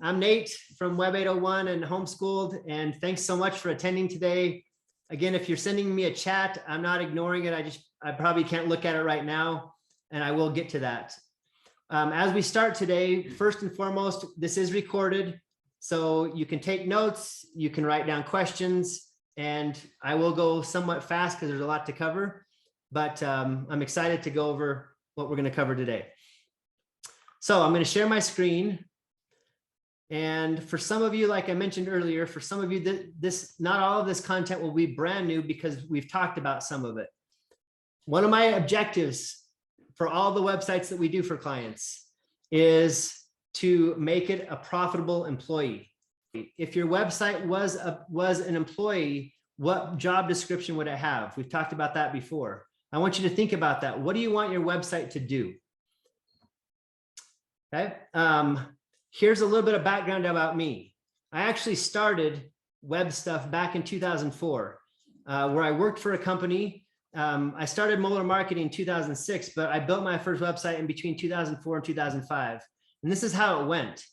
I'm Nate from Web 801 and Homeschooled, and thanks so much for attending today. Again, if you're sending me a chat, I'm not ignoring it. I probably can't look at it right now, and I will get to that. As we start today, first and foremost, this is recorded, so you can take notes, you can write down questions, and I will go somewhat fast because there's a lot to cover, but I'm excited to go over what we're going to cover today. So I'm going to share my screen. And for some of you, like I mentioned earlier, for some of you, not all of this content will be brand new because we've talked about some of it. One of my objectives for all the websites that we do for clients is to make it a profitable employee. If your website was an employee, what job description would it have? We've talked about that before. I want you to think about that. What do you want your website to do? Okay. Here's a little bit of background about me. I actually started web stuff back in 2004, where I worked for a company. I started Molar Marketing in 2006, but I built my first website in between 2004 and 2005. And this is how it went.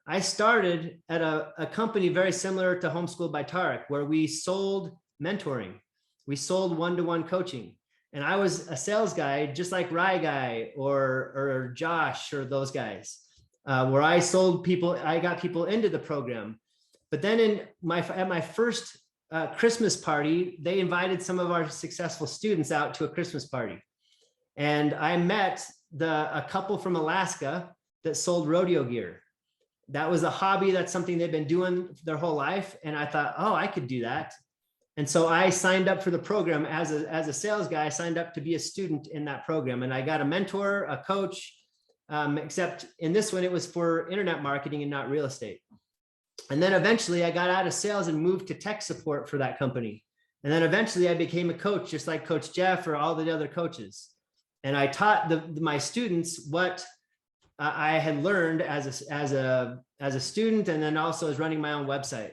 I started at a company very similar to Homeschooled by Tarek, where we sold mentoring. We sold one-to-one coaching. And I was a sales guy, just like Rye Guy or Josh or those guys. Where I sold people, I got people into the program. But then at my first Christmas party, they invited some of our successful students out to a Christmas party. And I met a couple from Alaska that sold rodeo gear. That was a hobby. That's something they've been doing their whole life. And I thought, oh, I could do that. And so I signed up for the program as a sales guy. I signed up to be a student in that program. And I got a mentor, a coach, except in this one, it was for internet marketing and not real estate. And then eventually I got out of sales and moved to tech support for that company. And then eventually I became a coach, just like Coach Jeff or all the other coaches. And I taught my students what I had learned as a student, and then also as running my own website.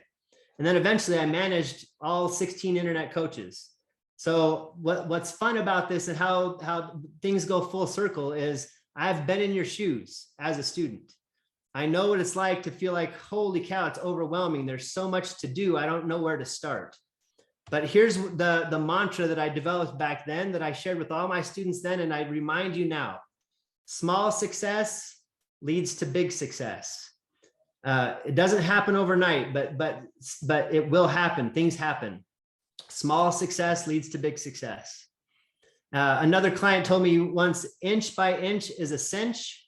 And then eventually I managed all 16 internet coaches. So what's fun about this and how things go full circle is I've been in your shoes as a student. I know what it's like to feel like, holy cow, it's overwhelming. There's so much to do. I don't know where to start. But here's the mantra that I developed back then that I shared with all my students then, and I remind you now. Small success leads to big success. It doesn't happen overnight, but it will happen. Things happen. Small success leads to big success. Another client told me once, inch by inch is a cinch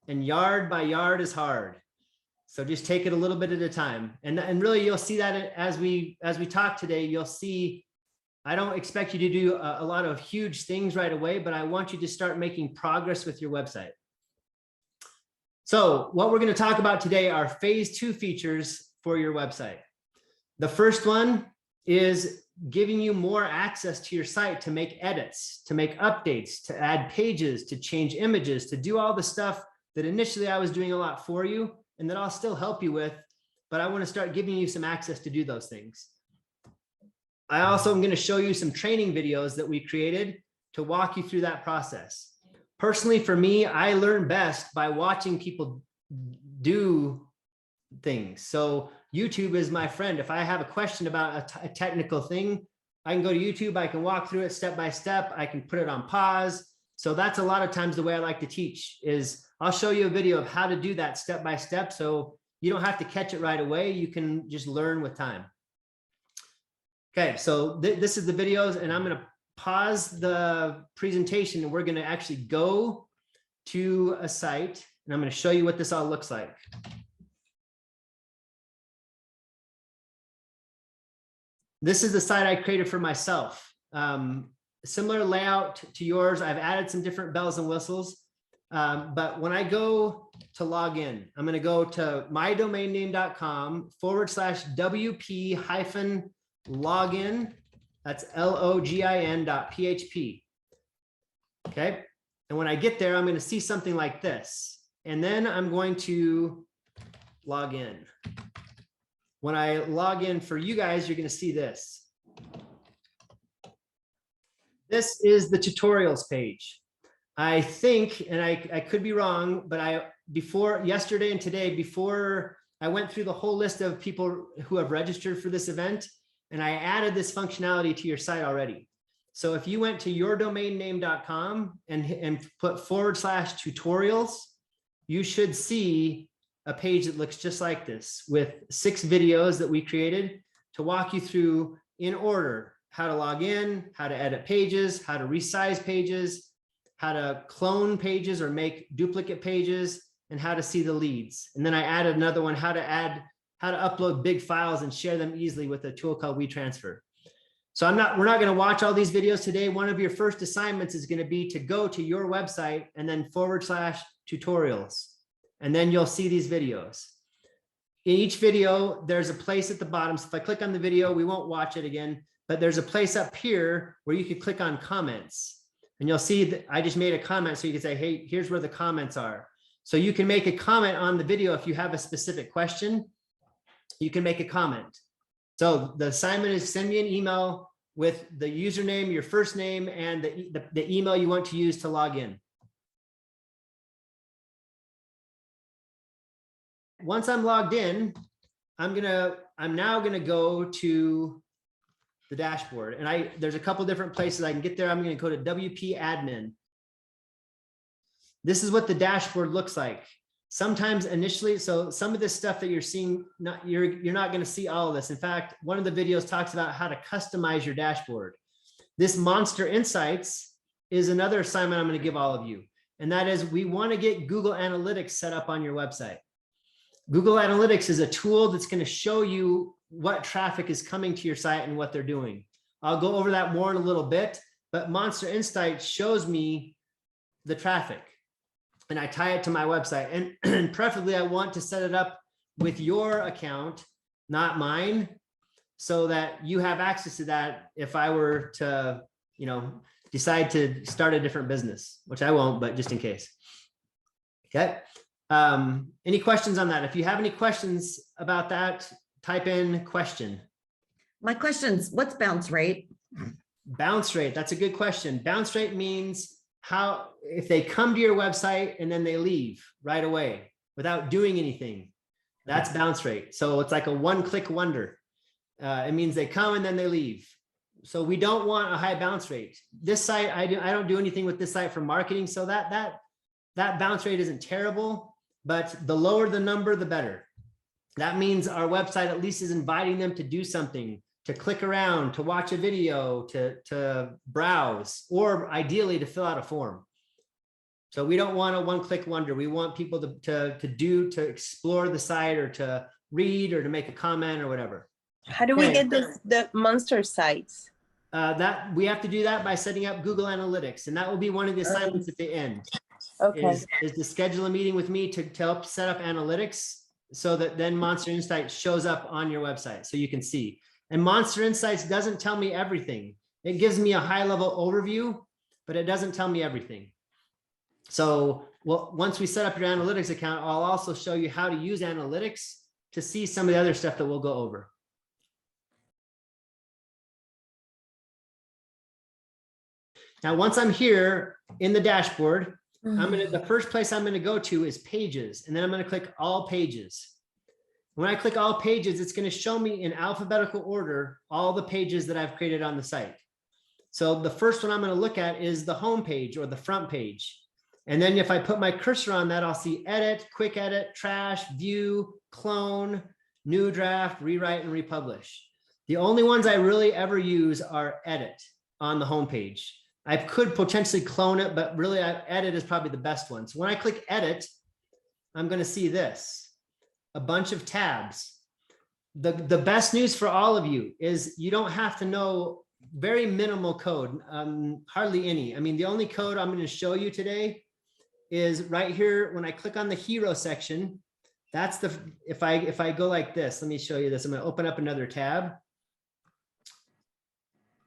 and yard by yard is hard. So just take it a little bit at a time. And really you'll see that as we talk today, you'll see, I don't expect you to do a lot of huge things right away, but I want you to start making progress with your website. So what we're going to talk about today are phase 2 features for your website. The first one is giving you more access to your site to make edits, to make updates, to add pages, to change images, to do all the stuff that initially I was doing a lot for you and that I'll still help you with, but I want to start giving you some access to do those things. I also am going to show you some training videos that we created to walk you through that process. Personally, for me, I learn best by watching people do things. So YouTube is my friend. If I have a question about a technical thing, I can go to YouTube, I can walk through it step by step, I can put it on pause. So that's a lot of times the way I like to teach is I'll show you a video of how to do that step by step. So you don't have to catch it right away. You can just learn with time. Okay, so this is the videos, and I'm going to pause the presentation and we're going to actually go to a site and I'm going to show you what this all looks like. This is the site I created for myself. Similar layout to yours. I've added some different bells and whistles. But when I go to log in, I'm going to go to mydomainname.com/WP-login. That's login.php. Okay. And when I get there, I'm going to see something like this. And then I'm going to log in. When I log in for you guys, you're going to see this. This is the tutorials page. I think, and I could be wrong, but before yesterday and today, before I went through the whole list of people who have registered for this event, and I added this functionality to your site already. So if you went to yourdomainname.com and put /tutorials, you should see a page that looks just like this with 6 videos that we created to walk you through in order how to log in, how to edit pages, how to resize pages, how to clone pages or make duplicate pages, and how to see the leads. And then I added another one, how to upload big files and share them easily with a tool called WeTransfer. So we're not going to watch all these videos today. One of your first assignments is going to be to go to your website and then /tutorials. And then you'll see these videos. In each video, there's a place at the bottom. So if I click on the video, we won't watch it again, but there's a place up here where you could click on comments. And you'll see that I just made a comment. So you can say, hey, here's where the comments are. So you can make a comment on the video. If you have a specific question, you can make a comment. So the assignment is send me an email with the username, your first name, and the email you want to use to log in. Once I'm logged in, I'm now gonna go to the dashboard, and there's a couple different places I can get there. I'm gonna go to WP admin. This is what the dashboard looks like. Sometimes initially, so some of this stuff that you're seeing, you're not going to see all of this. In fact, one of the videos talks about how to customize your dashboard. This Monster Insights is another assignment I'm going to give all of you. And that is, we want to get Google Analytics set up on your website. Google Analytics is a tool that's going to show you what traffic is coming to your site and what they're doing. I'll go over that more in a little bit, but Monster Insights shows me the traffic. And I tie it to my website, and preferably I want to set it up with your account, not mine, so that you have access to that if I were to, decide to start a different business, which I won't, but just in case. Okay. Any questions on that? If you have any questions about that, type in question. My question's, what's bounce rate? Bounce rate, that's a good question. Bounce rate means if they come to your website and then they leave right away without doing anything, that's bounce rate. So it's like a one-click wonder. It means they come and then they leave. So we don't want a high bounce rate. This site, I don't do anything with this site for marketing. So that bounce rate isn't terrible, but the lower the number, the better. That means our website at least is inviting them to do something, to click around, to watch a video, to browse, or ideally to fill out a form. So we don't want a one-click wonder. We want people to explore the site, or to read, or to make a comment, or whatever. How do we get the monster sites? That we have to do that by setting up Google Analytics, and that will be one of the assignments at the end. Okay. Is to schedule a meeting with me to help set up analytics, so that then Monster Insights shows up on your website so you can see. And Monster Insights doesn't tell me everything. It gives me a high-level overview, but it doesn't tell me everything. So, once we set up your analytics account, I'll also show you how to use analytics to see some of the other stuff that we'll go over. Now, once I'm here in the dashboard, the first place I'm going to go to is pages, and then I'm going to click all pages. When I click all pages, it's going to show me in alphabetical order all the pages that I've created on the site. So the first one I'm going to look at is the home page, or the front page. And then if I put my cursor on that, I'll see edit, quick edit, trash, view, clone, new draft, rewrite, and republish. The only ones I really ever use are edit on the home page. I could potentially clone it, but really edit is probably the best one. So when I click edit, I'm going to see this. A bunch of tabs. The best news for all of you is you don't have to know very minimal code, hardly any. I mean, the only code I'm going to show you today is right here. When I click on the hero section, that's if I go like this, let me show you this. I'm going to open up another tab.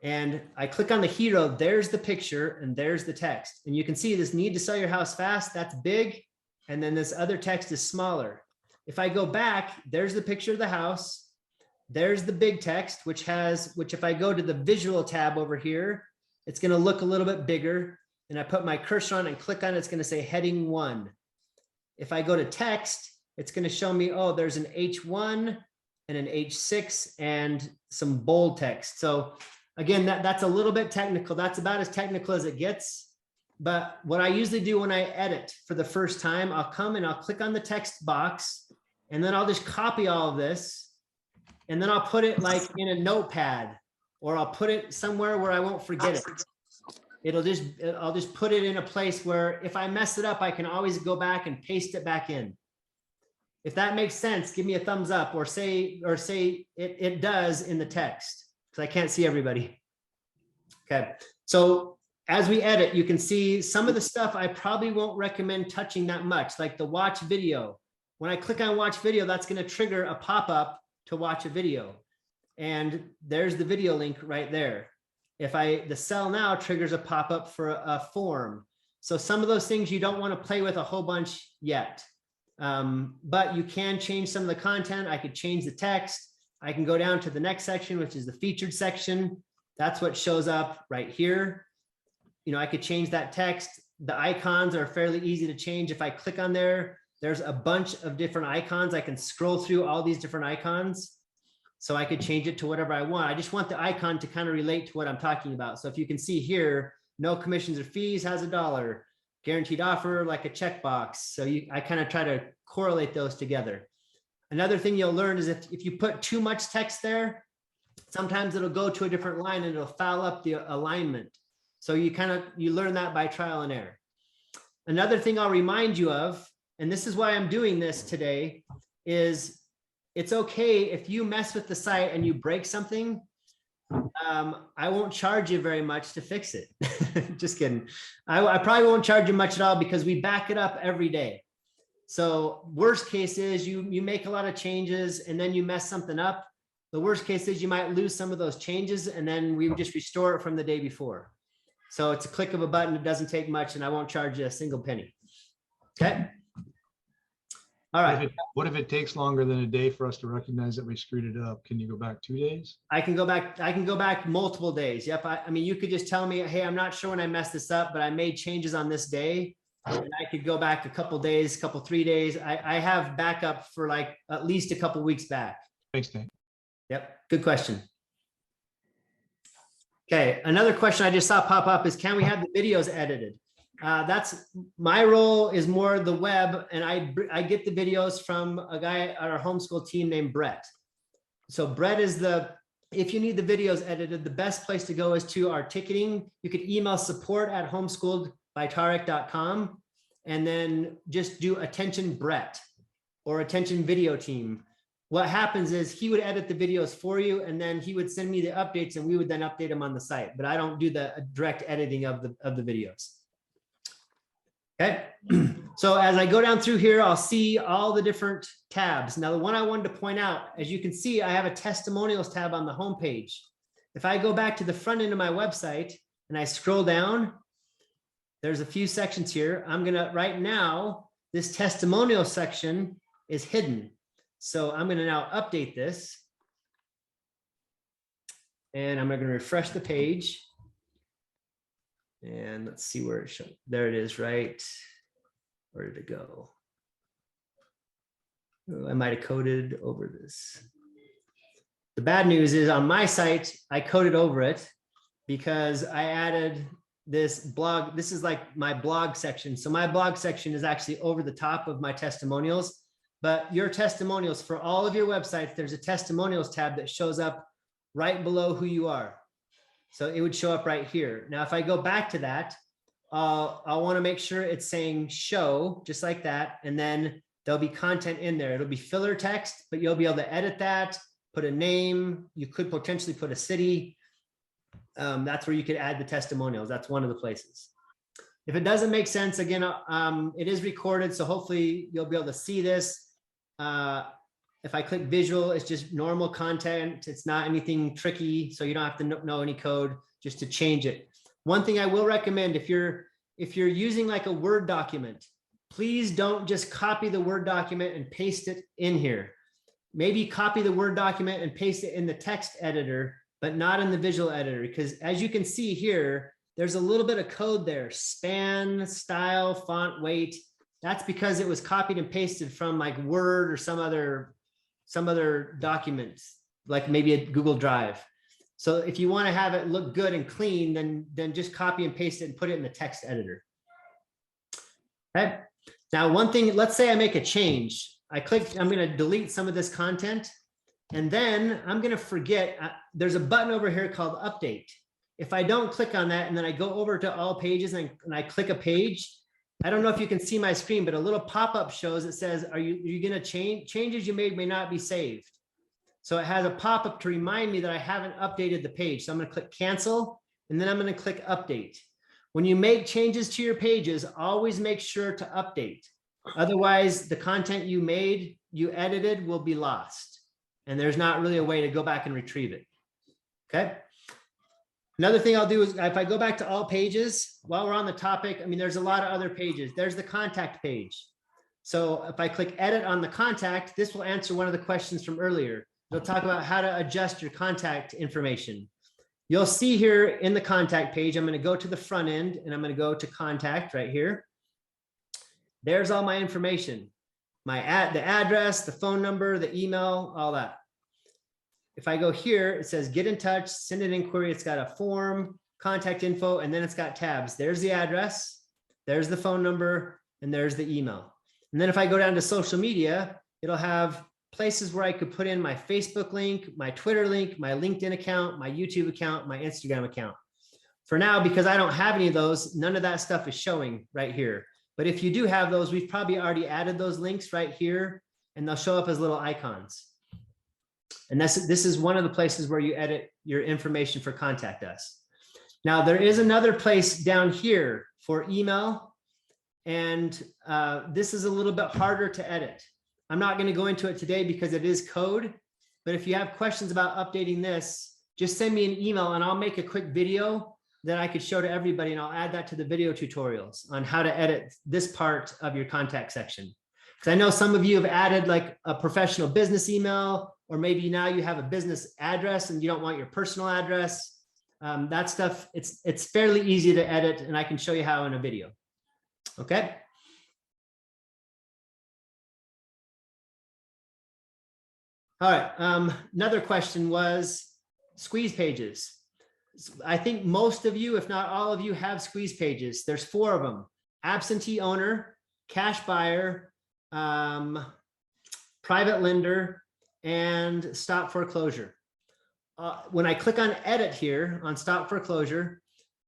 And I click on the hero, there's the picture and there's the text. And you can see this need to sell your house fast, that's big. And then this other text is smaller. If I go back, there's the picture of the house. There's the big text, which if I go to the visual tab over here, it's going to look a little bit bigger. And I put my cursor on and click on it, it's going to say heading 1. If I go to text, it's going to show me, oh, there's an H1 and an H6 and some bold text. So again, that's a little bit technical. That's about as technical as it gets. But what I usually do when I edit for the first time, I'll come and I'll click on the text box, and then I'll just copy all of this, and then I'll put it like in a notepad, or I'll put it somewhere where I won't forget it. I'll just put it in a place where if I mess it up, I can always go back and paste it back in. If that makes sense, give me a thumbs up, or say it does in the text, because I can't see everybody. Okay, so as we edit, you can see some of the stuff I probably won't recommend touching that much, like the watch video. When I click on watch video, that's going to trigger a pop-up to watch a video. And there's the video link right there. If the sell now triggers a pop-up for a form. So some of those things you don't want to play with a whole bunch yet. But you can change some of the content. I could change the text. I can go down to the next section, which is the featured section. That's what shows up right here. You know, I could change that text. The icons are fairly easy to change. If I click on there, there's a bunch of different icons. I can scroll through all these different icons. So I could change it to whatever I want. I just want the icon to kind of relate to what I'm talking about. So if you can see here, no commissions or fees has $1, guaranteed offer, like a checkbox. So I kind of try to correlate those together. Another thing you'll learn is if you put too much text there, sometimes it'll go to a different line and it'll foul up the alignment. So you learn that by trial and error. Another thing I'll remind you of, and this is why I'm doing this today, is it's okay if you mess with the site and you break something. I won't charge you very much to fix it. Just kidding. I probably won't charge you much at all because we back it up every day. So worst case is you make a lot of changes and then you mess something up. The worst case is you might lose some of those changes, and then we would just restore it from the day before. So it's a click of a button. It doesn't take much, and I won't charge you a single penny. Okay. All right. What if it takes longer than a day for us to recognize that we screwed it up? Can you go back 2 days? I can go back multiple days. Yep. I mean, you could just tell me, hey, I'm not sure when I messed this up, but I made changes on this day. And I could go back a couple days, 3 days. I have backup for like at least a couple weeks back. Thanks, Dan. Yep. Good question. Okay. Another question I just saw pop up is, can we have the videos edited? That's my role, is more the web, and I get the videos from a guy on our homeschool team named Brett. So Brett is if you need the videos edited, the best place to go is to our ticketing. You could email support@homeschooledbytarek.com and then just do attention Brett or attention video team. What happens is he would edit the videos for you, and then he would send me the updates, and we would then update them on the site. But I don't do the direct editing of the videos. Okay, so as I go down through here, I'll see all the different tabs. Now, the one I wanted to point out, as you can see, I have a testimonials tab on the homepage. If I go back to the front end of my website and I scroll down, there's a few sections here. Right now, this testimonial section is hidden. So I'm gonna now update this. And I'm gonna refresh the page. And let's see where it shows. There it is, right? Where did it go? Oh, I might have coded over this. The bad news is on my site, I coded over it because I added this blog. This is like my blog section. So my blog section is actually over the top of my testimonials, but your testimonials for all of your websites, there's a testimonials tab that shows up right below who you are. So it would show up right here. Now, if I go back to that, I'll want to make sure it's saying show, just like that. And then there'll be content in there. It'll be filler text, but you'll be able to edit that, put a name. You could potentially put a city. That's where you could add the testimonials. That's one of the places. If it doesn't make sense, again, it is recorded. So hopefully you'll be able to see this. If I click visual, it's just normal content. It's not anything tricky. So you don't have to know any code just to change it. One thing I will recommend, if you're using like a Word document, please don't just copy the Word document and paste it in here. Maybe copy the Word document and paste it in the text editor, but not in the visual editor. Because as you can see here, there's a little bit of code there: span, style, font weight. that's because it was copied and pasted from like Word or some other documents, like maybe a Google Drive. So if you want to have it look good and clean, then just copy and paste it and put it in the text editor. Okay. Now, one thing, let's say I make a change. I'm going to delete some of this content, and then I'm going to forget. There's a button over here called Update. If I don't click on that and then I go over to all pages and I click a page, I don't know if you can see my screen, but a little pop-up shows it says, are you going to change? Changes you made may not be saved. So it has a pop-up to remind me that I haven't updated the page. So I'm going to click cancel, and then I'm going to click update. When you make changes to your pages, always make sure to update. Otherwise, the content you edited will be lost. And there's not really a way to go back and retrieve it. Okay. Another thing I'll do is if I go back to all pages, while we're on the topic, I mean, there's a lot of other pages. There's the contact page. So if I click edit on the contact, this will answer one of the questions from earlier. It'll talk about how to adjust your contact information. You'll see here in the contact page, I'm going to go to the front end and I'm going to go to contact right here. There's all my information, the address, the phone number, the email, all that. If I go here, it says get in touch, send an inquiry. It's got a form, contact info, and then it's got tabs. There's the address, there's the phone number, and there's the email. And then if I go down to social media, it'll have places where I could put in my Facebook link, my Twitter link, my LinkedIn account, my YouTube account, my Instagram account. For now, because I don't have any of those, none of that stuff is showing right here. But if you do have those, we've probably already added those links right here, and they'll show up as little icons. And this is one of the places where you edit your information for Contact Us. Now, there is another place down here for email, and this is a little bit harder to edit. I'm not going to go into it today because it is code, but if you have questions about updating this, just send me an email and I'll make a quick video that I could show to everybody, and I'll add that to the video tutorials on how to edit this part of your contact section. Because I know some of you have added like a professional business email, or maybe now you have a business address and you don't want your personal address. That stuff, it's fairly easy to edit, and I can show you how in a video. Okay. All right, another question was squeeze pages. I think most of you, if not all of you, have squeeze pages. There's 4 of them: absentee owner, cash buyer, private lender, and stop foreclosure. When I click on edit here on stop foreclosure,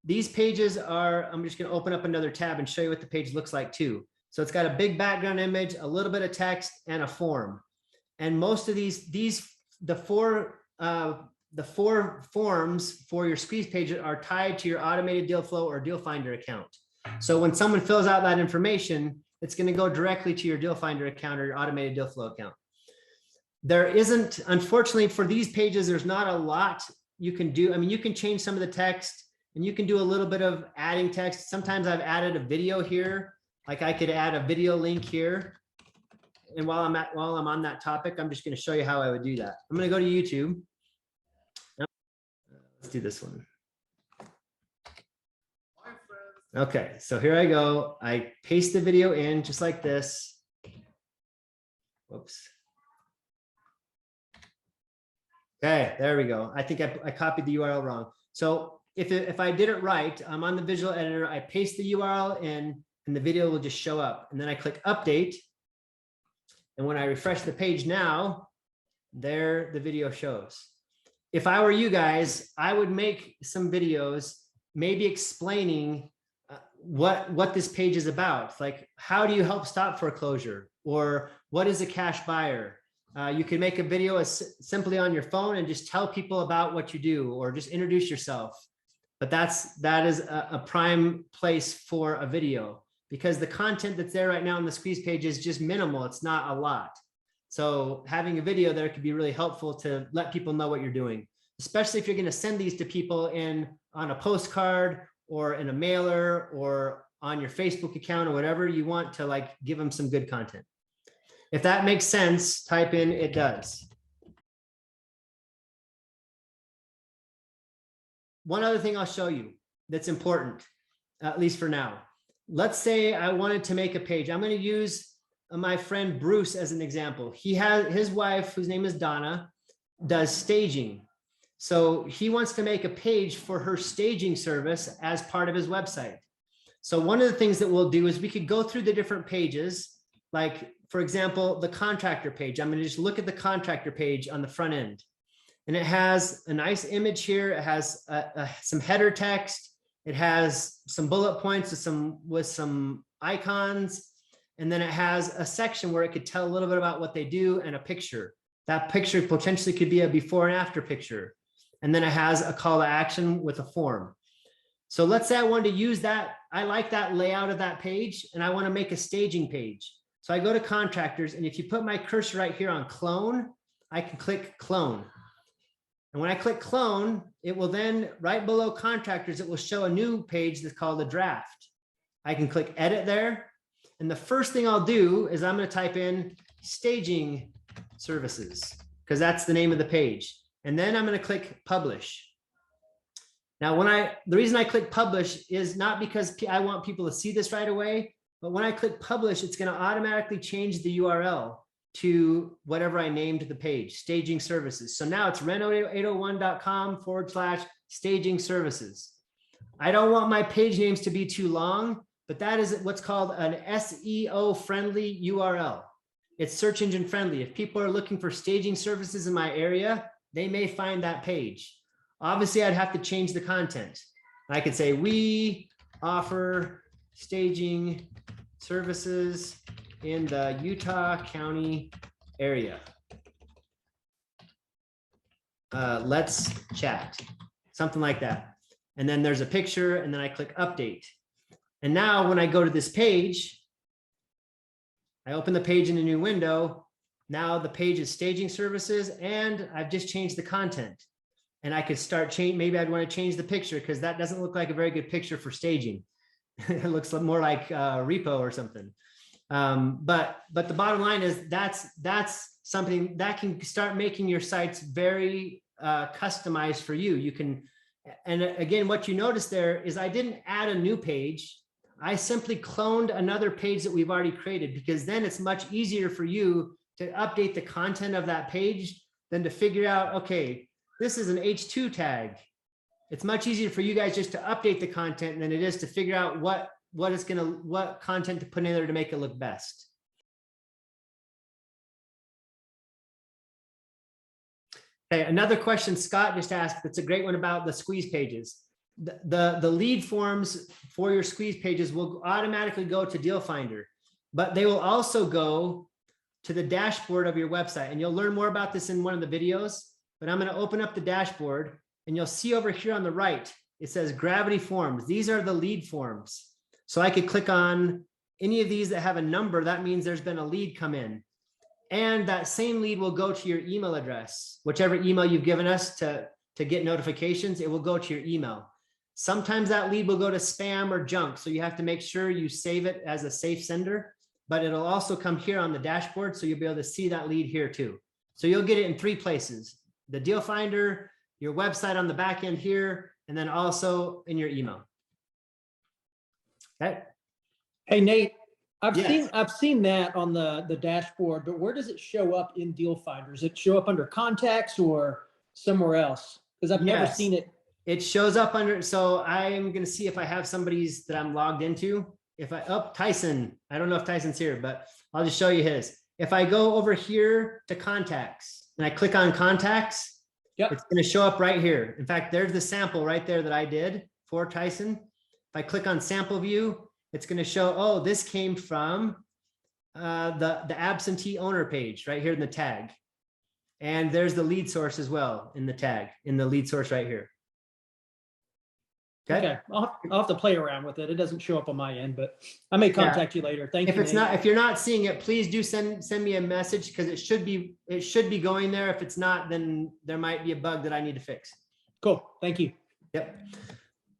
these pages are, I'm just going to open up another tab and show you what the page looks like too. So it's got a big background image, a little bit of text, and a form. And most of the four forms for your squeeze page are tied to your automated deal flow or deal finder account. So when someone fills out that information, it's going to go directly to your deal finder account or your automated deal flow account. There isn't, unfortunately, for these pages, there's not a lot you can do. I mean, you can change some of the text and you can do a little bit of adding text. Sometimes I've added a video here. Like I could add a video link here. And while I'm on that topic, I'm just going to show you how I would do that. I'm going to go to YouTube. Let's do this one. Okay, so here I go. I paste the video in just like this. Whoops. Okay, there we go. I think I copied the URL wrong. So if I did it right, I'm on the visual editor. I paste the URL in, and the video will just show up. And then I click update. And when I refresh the page now, there the video shows. If I were you guys, I would make some videos, maybe explaining what this page is about. Like, how do you help stop foreclosure? Or what is a cash buyer? You can make a video as simply on your phone and just tell people about what you do, or just introduce yourself. But that is a prime place for a video, because the content that's there right now on the squeeze page is just minimal. It's not a lot. So having a video there could be really helpful to let people know what you're doing, especially if you're going to send these to people on a postcard or in a mailer or on your Facebook account or whatever. You want to like give them some good content. If that makes sense, type in "it does." One other thing I'll show you that's important, at least for now. let's say I wanted to make a page. I'm going to use my friend Bruce as an example. He has his wife, whose name is Donna, does staging. So he wants to make a page for her staging service as part of his website. So one of the things that we'll do is we could go through the different pages, like for example, the contractor page. I'm going to just look at the contractor page on the front end. And it has a nice image here. It has some header text. It has some bullet points with some icons. And then it has a section where it could tell a little bit about what they do and a picture. That picture potentially could be a before and after picture. And then it has a call to action with a form. So let's say I wanted to use that. I like that layout of that page and I want to make a staging page. So I go to contractors, and if you put my cursor right here on clone, I can click clone. And when I click clone, it will then, right below contractors, it will show a new page that's called a draft. I can click edit there. And the first thing I'll do is I'm going to type in staging services, because that's the name of the page. And then I'm going to click publish. Now, the reason I click publish is not because I want people to see this right away, but when I click publish, it's going to automatically change the URL to whatever I named the page, staging services. So now it's reno801.com/staging services. I don't want my page names to be too long, but that is what's called an SEO friendly URL. It's search engine friendly. If people are looking for staging services in my area, they may find that page. Obviously, I'd have to change the content. I could say, we offer staging services in the Utah County area. Let's chat, something like that. And then there's a picture, and then I click update. And now when I go to this page, I open the page in a new window. Now the page is staging services, and I've just changed the content. And I could start maybe I'd want to change the picture, because that doesn't look like a very good picture for staging. It looks more like repo or something. But the bottom line is that's something that can start making your sites very customized for you. You can, and again, what you notice there is I didn't add a new page. I simply cloned another page that we've already created, because then it's much easier for you to update the content of that page than to figure out, okay, this is an H2 tag. It's much easier for you guys just to update the content than it is to figure out what content to put in there to make it look best. Okay, another question Scott just asked, that's a great one about the squeeze pages. The lead forms for your squeeze pages will automatically go to Deal Finder, but they will also go to the dashboard of your website. And you'll learn more about this in one of the videos, but I'm going to open up the dashboard, and you'll see over here on the right, it says Gravity Forms. These are the lead forms. So I could click on any of these that have a number. That means there's been a lead come in. And that same lead will go to your email address. Whichever email you've given us to get notifications, it will go to your email. Sometimes that lead will go to spam or junk. So you have to make sure you save it as a safe sender, but it'll also come here on the dashboard. So you'll be able to see that lead here too. So you'll get it in 3 places: the Deal Finder, your website on the back end here, and then also in your email. Okay. Hey, Nate, I've Yes. seen that on the dashboard, but where does it show up in Deal Finder? Does it show up under contacts or somewhere else? Because I've never Yes. seen it. It shows up under, so I'm going to see if I have somebody's that I'm logged into. If Tyson, I don't know if Tyson's here, but I'll just show you his. If I go over here to contacts and I click on contacts, Yep. It's going to show up right here. In fact, there's the sample right there that I did for Tyson. If I click on sample view, it's going to show, oh, this came from the absentee owner page right here in the tag. And there's the lead source as well in the tag, in the lead source right here. Okay. I'll have to play around with it. It doesn't show up on my end, but I may contact you later. Thank you. If you're not seeing it, please do send me a message, because it should be going there. If it's not, then there might be a bug that I need to fix. Cool. Thank you. Yep.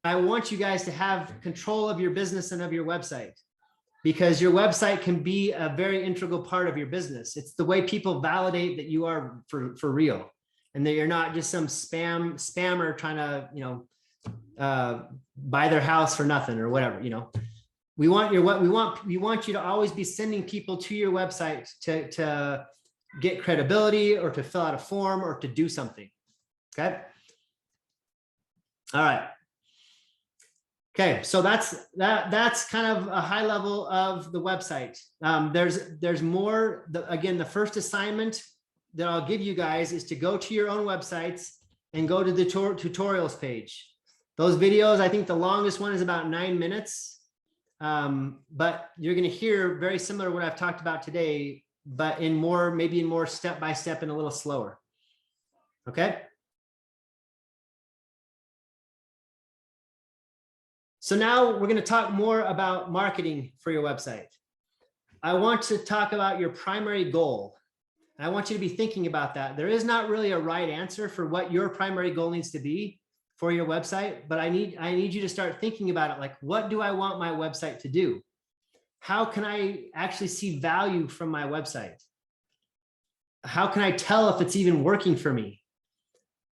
I want you guys to have control of your business and of your website, because your website can be a very integral part of your business. It's the way people validate that you are for real, and that you're not just some spammer trying to, buy their house for nothing or whatever. We want you to always be sending people to your website to get credibility or to fill out a form or to do something. Okay. All right. Okay, so that's kind of a high level of the website. There's more. Again, the first assignment that I'll give you guys is to go to your own websites and go to the tutorials page. Those videos, I think the longest one is about 9 minutes, but you're going to hear very similar to what I've talked about today, but maybe in more step-by-step and a little slower. Okay. So now we're going to talk more about marketing for your website. I want to talk about your primary goal. I want you to be thinking about that. There is not really a right answer for what your primary goal needs to be for your website, but I need you to start thinking about it. Like, what do I want my website to do? How can I actually see value from my website? How can I tell if it's even working for me?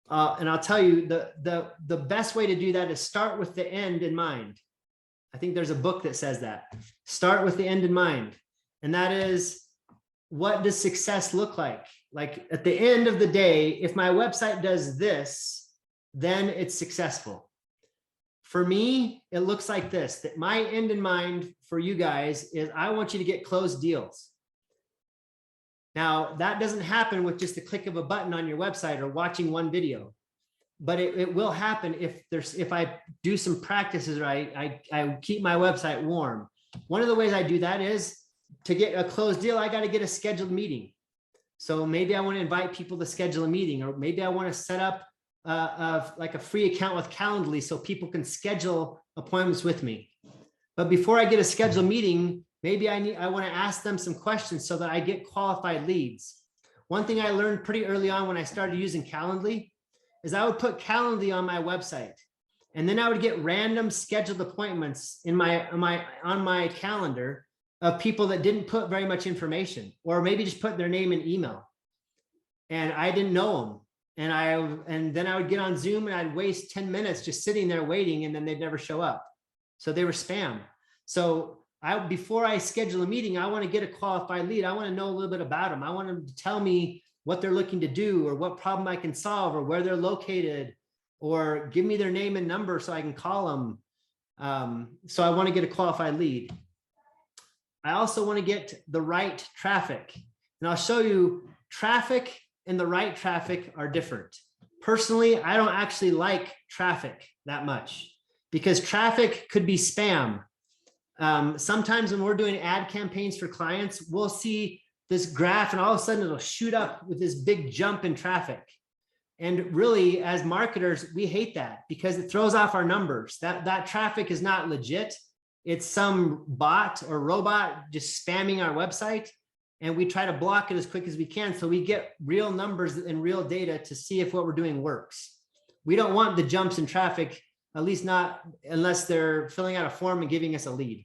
And I'll tell you, the best way to do that is start with the end in mind. I think there's a book that says that. Start with the end in mind. And that is, what does success look like? Like at the end of the day, if my website does this, then it's successful. For me, it looks like this, that my end in mind for you guys is I want you to get closed deals. Now, that doesn't happen with just the click of a button on your website or watching one video, but it will happen if I do some practices, right? I keep my website warm. One of the ways I do that is to get a closed deal, I got to get a scheduled meeting. So maybe I want to invite people to schedule a meeting, or maybe I want to set up like a free account with Calendly so people can schedule appointments with me. But before I get a scheduled meeting, maybe I want to ask them some questions so that I get qualified leads. One thing I learned pretty early on when I started using Calendly is I would put Calendly on my website, and then I would get random scheduled appointments on my calendar of people that didn't put very much information, or maybe just put their name and email, and I didn't know them. And then I would get on Zoom and I'd waste 10 minutes just sitting there waiting, and then they'd never show up. So they were spam. So before I schedule a meeting, I want to get a qualified lead. I want to know a little bit about them. I want them to tell me what they're looking to do, or what problem I can solve, or where they're located, or give me their name and number so I can call them. So I want to get a qualified lead. I also want to get the right traffic. And I'll show you, traffic and the right traffic are different. Personally, I don't actually like traffic that much, because traffic could be spam. Sometimes when we're doing ad campaigns for clients, we'll see this graph and all of a sudden it'll shoot up with this big jump in traffic. And really, as marketers, we hate that because it throws off our numbers. That traffic is not legit. It's some bot or robot just spamming our website. And we try to block it as quick as we can so we get real numbers and real data to see if what we're doing works. We don't want the jumps in traffic, at least not unless they're filling out a form and giving us a lead.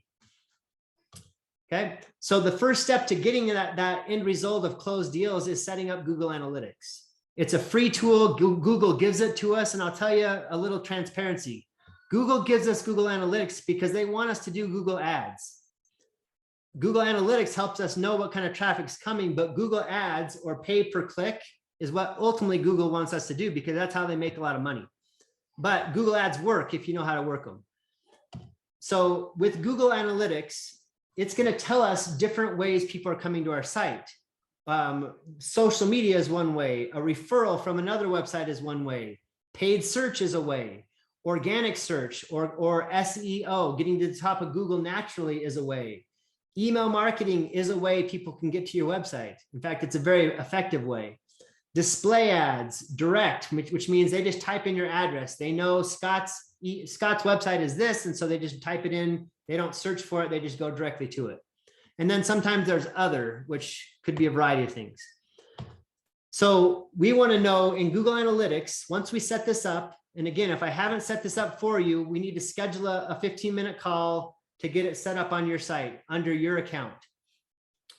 Okay, so the first step to getting that end result of closed deals is setting up Google Analytics. It's a free tool. Google gives it to us, and I'll tell you a little transparency. Google gives us Google Analytics because they want us to do Google Ads. Google Analytics helps us know what kind of traffic's coming, but Google Ads, or pay per click, is what ultimately Google wants us to do, because that's how they make a lot of money. But Google Ads work if you know how to work them. So with Google Analytics, it's going to tell us different ways people are coming to our site. Social media is one way. A referral from another website is one way. Paid search is a way. Organic search or SEO, getting to the top of Google naturally, is a way. Email marketing is a way people can get to your website. In fact, it's a very effective way. Display ads, direct, which means they just type in your address. They know Scott's website is this, and so they just type it in. They don't search for it. They just go directly to it. And then sometimes there's other, which could be a variety of things. So we want to know in Google Analytics, once we set this up, and again, if I haven't set this up for you, we need to schedule a 15-minute call to get it set up on your site under your account.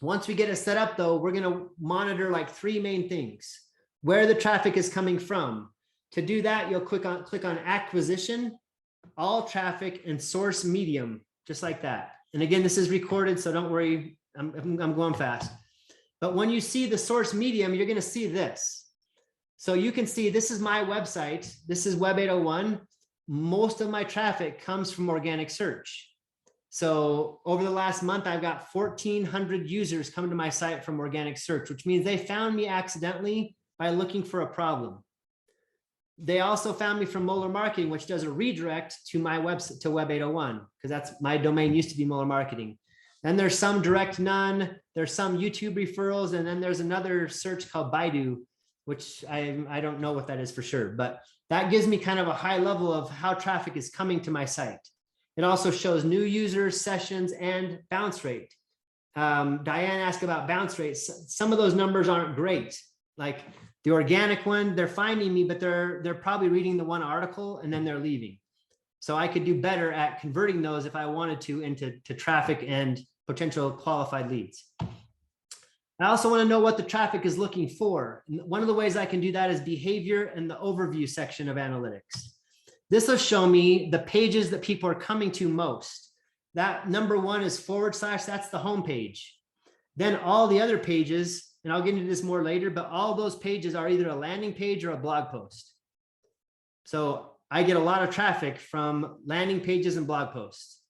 Once we get it set up, though, we're going to monitor like 3 main things: where the traffic is coming from. To do that, you'll click on acquisition, all traffic, and source medium, just like that. And again, this is recorded, so don't worry, I'm going fast. But when you see the source medium, you're going to see this. So you can see this is my website. This is Web 801. Most of my traffic comes from organic search. So over the last month, I've got 1,400 users coming to my site from organic search, which means they found me accidentally by looking for a problem. They also found me from Molar Marketing, which does a redirect to my website, to Web 801, because that's my domain used to be Molar Marketing. Then there's some direct none, there's some YouTube referrals, and then there's another search called Baidu, which I don't know what that is for sure, but that gives me kind of a high level of how traffic is coming to my site. It also shows new users, sessions, and bounce rate. Diane asked about bounce rates. Some of those numbers aren't great. Like the organic one, they're finding me, but they're probably reading the one article and then they're leaving. So I could do better at converting those if I wanted to into traffic and potential qualified leads. I also want to know what the traffic is looking for. And one of the ways I can do that is behavior and the overview section of analytics. This will show me the pages that people are coming to most. That number one is / that's the home page. Then all the other pages, and I'll get into this more later, but all those pages are either a landing page or a blog post. So I get a lot of traffic from landing pages and blog posts,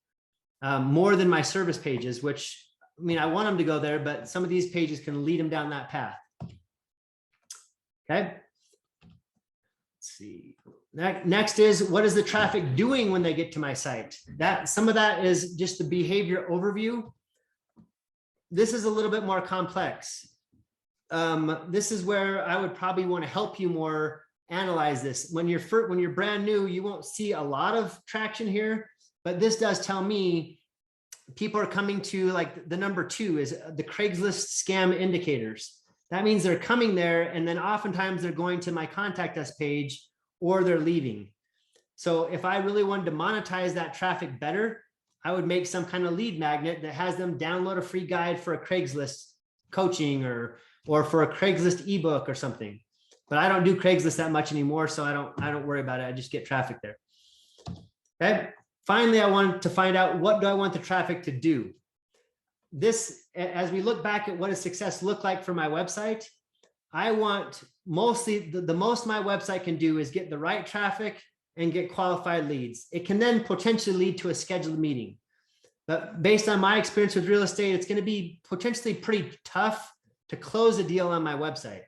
more than my service pages, which, I mean, I want them to go there, but some of these pages can lead them down that path. Okay. Let's see. Next is, what is the traffic doing when they get to my site? Some of that is just the behavior overview. This is a little bit more complex. This is where I would probably want to help you more analyze this. When you're brand new, you won't see a lot of traction here, but this does tell me people are coming to, like, the number 2 is the Craigslist scam indicators. That means they're coming there, and then oftentimes they're going to my contact us page or they're leaving. So if I really wanted to monetize that traffic better, I would make some kind of lead magnet that has them download a free guide for a Craigslist coaching or for a Craigslist ebook or something. But I don't do Craigslist that much anymore, so I don't worry about it. I just get traffic there. Okay. Finally, I want to find out, what do I want the traffic to do? This, as we look back at what does success look like for my website, I want mostly the most my website can do is get the right traffic and get qualified leads. It can then potentially lead to a scheduled meeting. But based on my experience with real estate, it's going to be potentially pretty tough to close a deal on my website.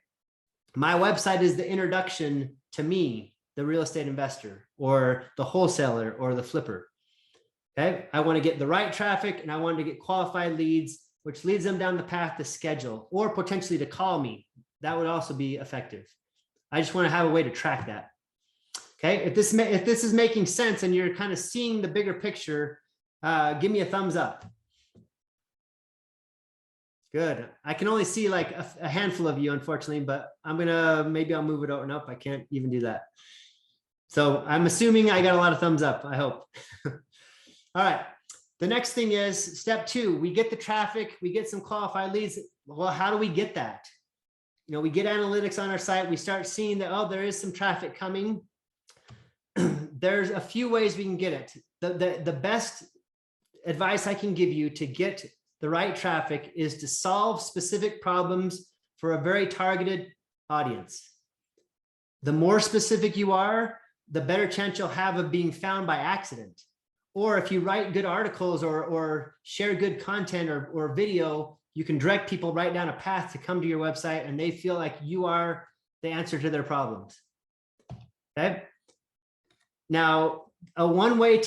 My website is the introduction to me, the real estate investor, or the wholesaler, or the flipper. Okay, I want to get the right traffic, and I want to get qualified leads, which leads them down the path to schedule or potentially to call me. That would also be effective. I just want to have a way to track that. Okay, if this is making sense and you're kind of seeing the bigger picture, give me a thumbs up. Good. I can only see like a handful of you, unfortunately, but maybe I'll move it over. Nope, I can't even do that. So I'm assuming I got a lot of thumbs up, I hope. All right. The next thing is step 2. We get the traffic, we get some qualified leads. Well, how do we get that? You know, we get analytics on our site. We start seeing that, oh, there is some traffic coming. There's a few ways we can get it. The best advice I can give you to get the right traffic is to solve specific problems for a very targeted audience. The more specific you are, the better chance you'll have of being found by accident. Or if you write good articles or share good content or video, you can direct people right down a path to come to your website, and they feel like you are the answer to their problems. Okay. Now, one way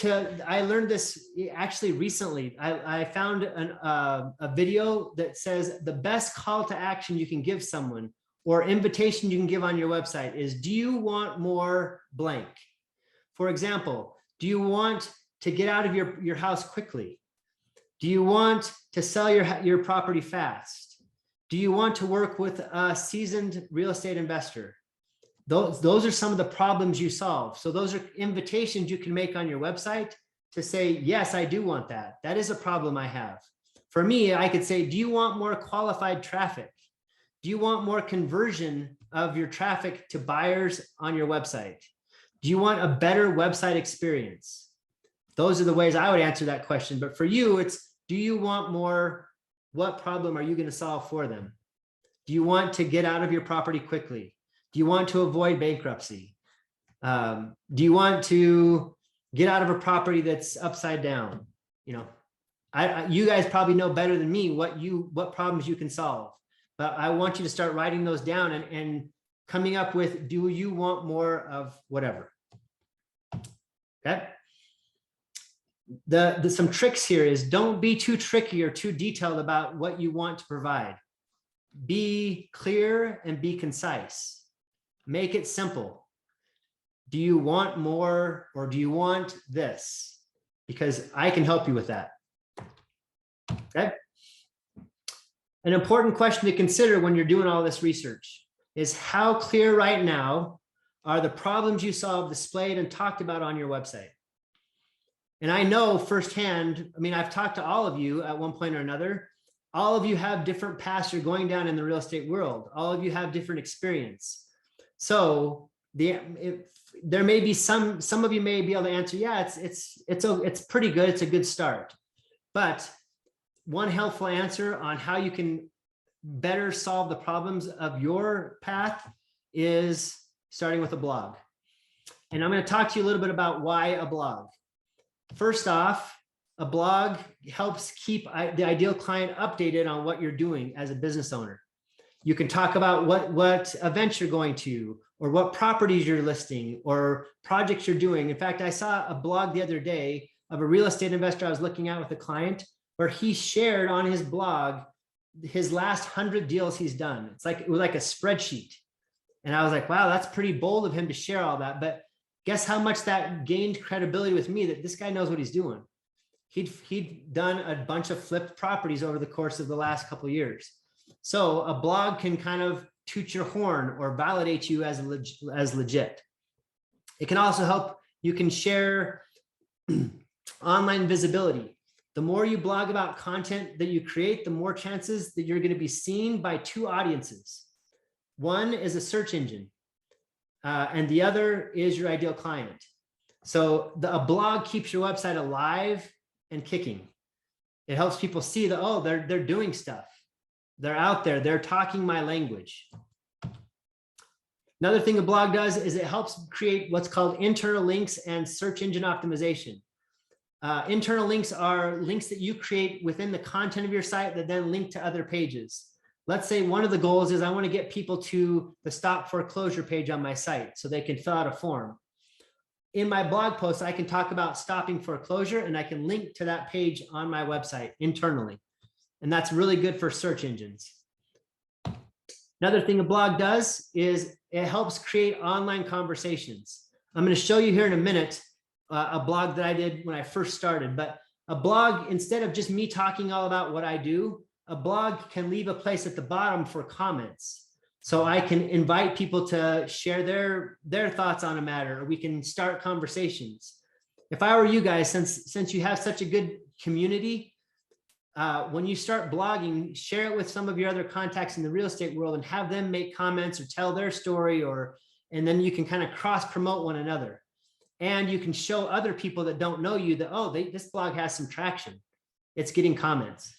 I learned this actually recently. I found a video that says the best call to action you can give someone or invitation you can give on your website is, do you want more blank? For example, do you want to get out of your house quickly? Do you want to sell your property fast? Do you want to work with a seasoned real estate investor? Those are some of the problems you solve. So those are invitations you can make on your website to say, yes, I do want that. That is a problem I have. For me, I could say, do you want more qualified traffic? Do you want more conversion of your traffic to buyers on your website? Do you want a better website experience? Those are the ways I would answer that question. But for you, it's, Do you want more? What problem are you going to solve for them? Do you want to get out of your property quickly? Do you want to avoid bankruptcy? Do you want to get out of a property that's upside down? You know, you guys probably know better than me what problems you can solve, but I want you to start writing those down and coming up with, do you want more of whatever? Okay. Some tricks here is don't be too tricky or too detailed about what you want to provide. Be clear and be concise. Make it simple. Do you want more or do you want this? Because I can help you with that. Okay. An important question to consider when you're doing all this research is how clear right now are the problems you solve displayed and talked about on your website? And I know firsthand, I mean, I've talked to all of you at one point or another. All of you have different paths you're going down in the real estate world. All of you have different experience. So there may be some of you may be able to answer, yeah, it's pretty good. It's a good start. But one helpful answer on how you can better solve the problems of your path is starting with a blog. And I'm going to talk to you a little bit about why a blog. First off, a blog helps keep the ideal client updated on what you're doing as a business owner. You can talk about what events you're going to, or what properties you're listing, or projects you're doing. In fact, I saw a blog the other day of a real estate investor I was looking at with a client, where he shared on his blog his last 100 deals he's done. It was like a spreadsheet. And I was like, wow, that's pretty bold of him to share all that. But guess how much that gained credibility with me, that this guy knows what he's doing. He'd done a bunch of flipped properties over the course of the last couple of years. So a blog can kind of toot your horn or validate you as legit. It can also help, you can share online visibility. The more you blog about content that you create, the more chances that you're going to be seen by two audiences. One is a search engine, and the other is your ideal client. So a blog keeps your website alive and kicking. It helps people see that, oh, they're doing stuff. They're out there. They're talking my language. Another thing a blog does is it helps create what's called internal links and search engine optimization. Internal links are links that you create within the content of your site that then link to other pages. Let's say one of the goals is I want to get people to the stop foreclosure page on my site so they can fill out a form. In my blog post, I can talk about stopping foreclosure and I can link to that page on my website internally. And that's really good for search engines. Another thing a blog does is it helps create online conversations. I'm going to show you here in a minute a blog that I did when I first started, but a blog, instead of just me talking all about what I do, a blog can leave a place at the bottom for comments. So I can invite people to share their thoughts on a matter, or we can start conversations. If I were you guys, since you have such a good community, when you start blogging, share it with some of your other contacts in the real estate world and have them make comments or tell their story, and then you can kind of cross promote one another. And you can show other people that don't know you that, oh, this blog has some traction. It's getting comments.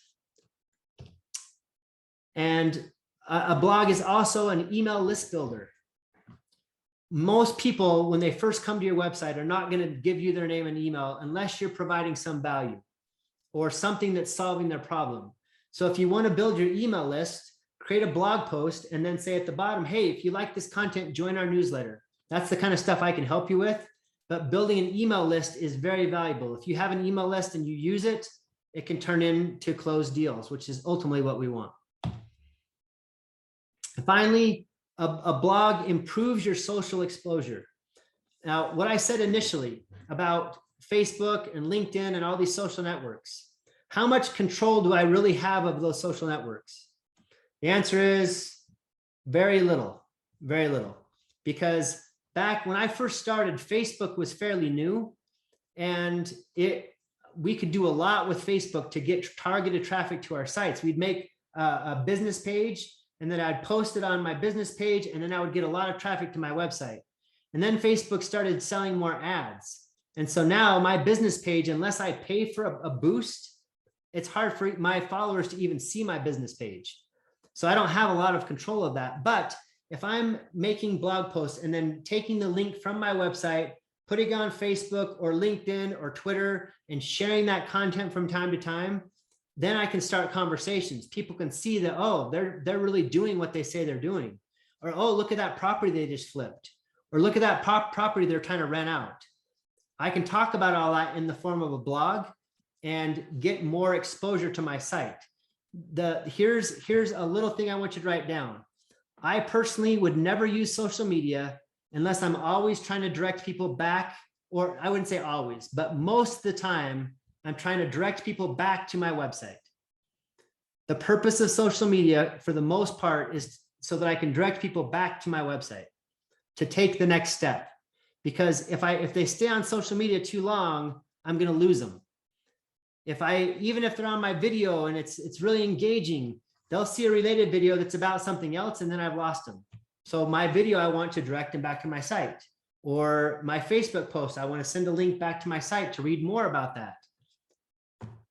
And a blog is also an email list builder. Most people, when they first come to your website, are not going to give you their name and email unless you're providing some value or something that's solving their problem. So if you want to build your email list, create a blog post and then say at the bottom, hey, if you like this content, join our newsletter. That's the kind of stuff I can help you with. But building an email list is very valuable. If you have an email list and you use it, it can turn into closed deals, which is ultimately what we want. And finally, a blog improves your social exposure. Now, what I said initially about Facebook and LinkedIn and all these social networks, how much control do I really have of those social networks? The answer is very little, because back when I first started, Facebook was fairly new, and we could do a lot with Facebook to get targeted traffic to our sites. We'd make a business page, and then I'd post it on my business page, and then I would get a lot of traffic to my website. And then Facebook started selling more ads. And so now my business page, unless I pay for a boost, it's hard for my followers to even see my business page. So I don't have a lot of control of that. But if I'm making blog posts and then taking the link from my website, putting it on Facebook or LinkedIn or Twitter and sharing that content from time to time, then I can start conversations. People can see that, oh, they're really doing what they say they're doing. Or, oh, look at that property they just flipped. Or look at that property they're trying to rent out. I can talk about all that in the form of a blog and get more exposure to my site. Here's a little thing I want you to write down. I personally would never use social media unless I'm always trying to direct people back, or I wouldn't say always, but most of the time, I'm trying to direct people back to my website. The purpose of social media, for the most part, is so that I can direct people back to my website to take the next step. Because if they stay on social media too long, I'm going to lose them. Even if they're on my video and it's really engaging, they'll see a related video that's about something else, and then I've lost them. So my video, I want to direct them back to my site, or my Facebook post, I want to send a link back to my site to read more about that.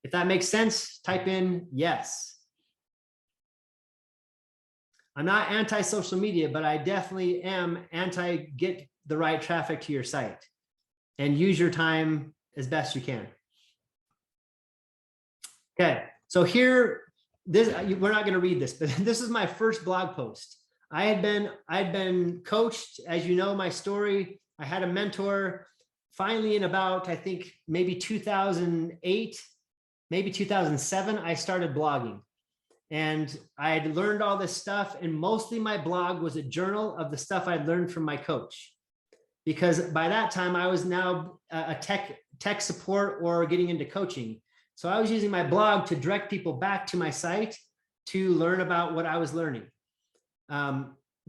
If that makes sense, type in yes. I'm not anti-social media, but I definitely am anti-get the right traffic to your site and use your time as best you can. Okay, so here, we're not going to read this, but this is my first blog post. I'd been coached, as you know, my story. I had a mentor. Finally, in about, I think, maybe 2008, maybe 2007, I started blogging. And I had learned all this stuff, and mostly my blog was a journal of the stuff I'd learned from my coach. Because by that time, I was now a tech support or getting into coaching. So I was using my blog to direct people back to my site to learn about what I was learning.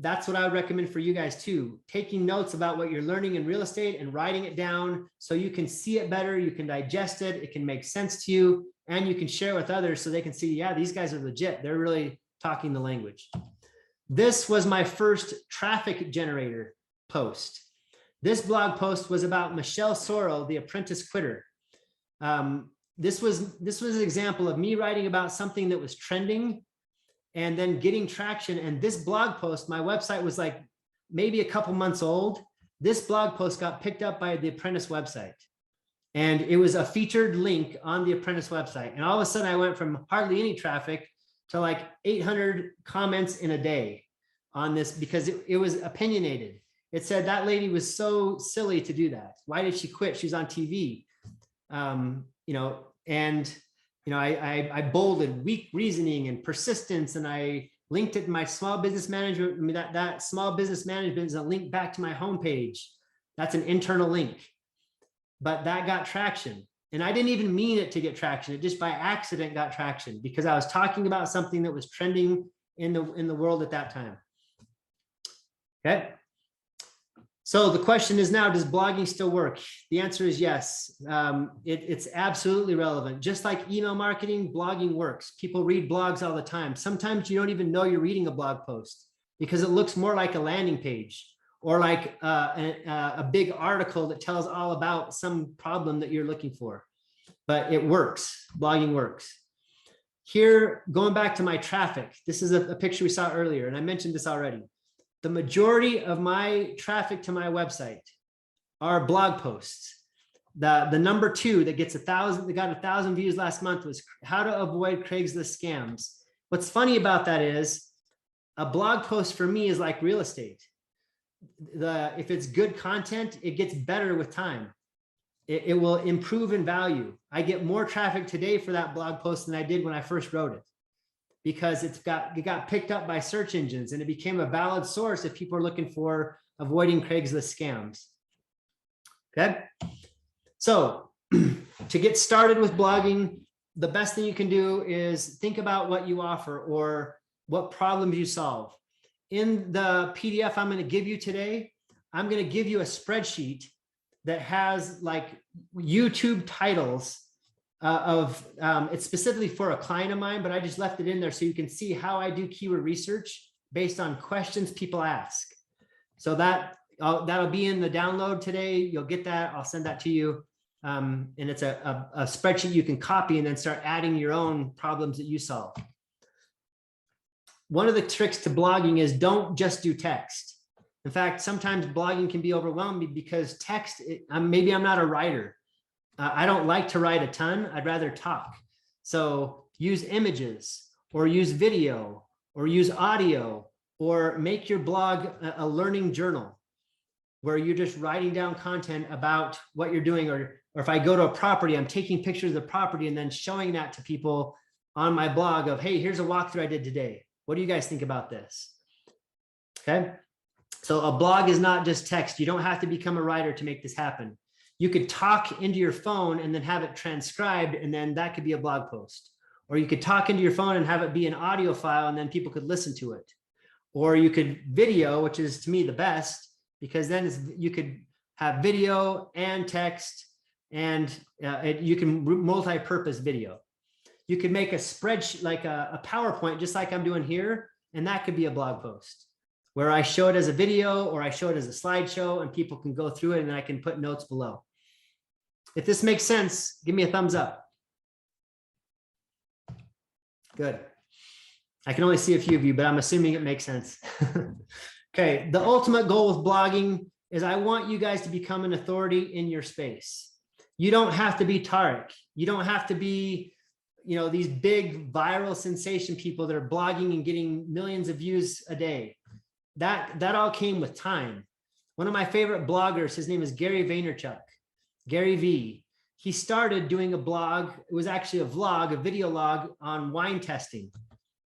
That's what I would recommend for you guys too. Taking notes about what you're learning in real estate and writing it down so you can see it better, you can digest it, it can make sense to you, and you can share with others so they can see, yeah, these guys are legit. They're really talking the language. This was my first traffic generator post. This blog post was about Michelle Sorrell, the apprentice quitter. This was an example of me writing about something that was trending and then getting traction. And this blog post, my website was like maybe a couple months old. This blog post got picked up by the Apprentice website. And it was a featured link on the Apprentice website. And all of a sudden I went from hardly any traffic to like 800 comments in a day on this, because it was opinionated. It said that lady was so silly to do that. Why did she quit? She's on TV. I bolded weak reasoning and persistence, and I linked it in my small business management. I mean, that small business management is a link back to my homepage. That's an internal link, but that got traction. And I didn't even mean it to get traction. It just by accident got traction because I was talking about something that was trending in the world at that time. Okay. So the question is now, does blogging still work? The answer is yes. It's absolutely relevant. Just like email marketing, blogging works. People read blogs all the time. Sometimes you don't even know you're reading a blog post because it looks more like a landing page or like a big article that tells all about some problem that you're looking for. But it works. Blogging works. Here, going back to my traffic, this is a picture we saw earlier, and I mentioned this already. The majority of my traffic to my website are blog posts. The number 2 that gets 1,000, that got 1,000 views last month was how to avoid Craigslist scams. What's funny about that is a blog post for me is like real estate. If it's good content, it gets better with time. It will improve in value. I get more traffic today for that blog post than I did when I first wrote it, because it got picked up by search engines and it became a valid source if people are looking for avoiding Craigslist scams. Okay. So to get started with blogging, the best thing you can do is think about what you offer or what problems you solve. In the PDF I'm going to give you today, I'm going to give you a spreadsheet that has like YouTube titles it's specifically for a client of mine, but I just left it in there so you can see how I do keyword research based on questions people ask. So that'll be in the download today. You'll get that. I'll send that to you. And it's a spreadsheet you can copy and then start adding your own problems that you solve. One of the tricks to blogging is don't just do text. In fact, sometimes blogging can be overwhelming because text, maybe I'm not a writer. I don't like to write a ton. I'd rather talk. So use images or use video or use audio or make your blog a learning journal where you're just writing down content about what you're doing. Or if I go to a property, I'm taking pictures of the property and then showing that to people on my blog of, hey, here's a walkthrough I did today. What do you guys think about this? Okay. So a blog is not just text. You don't have to become a writer to make this happen. You could talk into your phone and then have it transcribed, and then that could be a blog post. Or you could talk into your phone and have it be an audio file, and then people could listen to it. Or you could video, which is to me the best, because then you could have video and text, and you can multi-purpose video. You could make a spreadsheet, like a PowerPoint, just like I'm doing here, and that could be a blog post where I show it as a video or I show it as a slideshow and people can go through it and then I can put notes below. If this makes sense, give me a thumbs up. Good. I can only see a few of you, but I'm assuming it makes sense. Okay, the ultimate goal with blogging is I want you guys to become an authority in your space. You don't have to be Tarek. You don't have to be, these big viral sensation people that are blogging and getting millions of views a day. That all came with time. One of my favorite bloggers, his name is Gary Vaynerchuk, Gary V. He started doing a blog. It was actually a vlog, a video log on wine testing.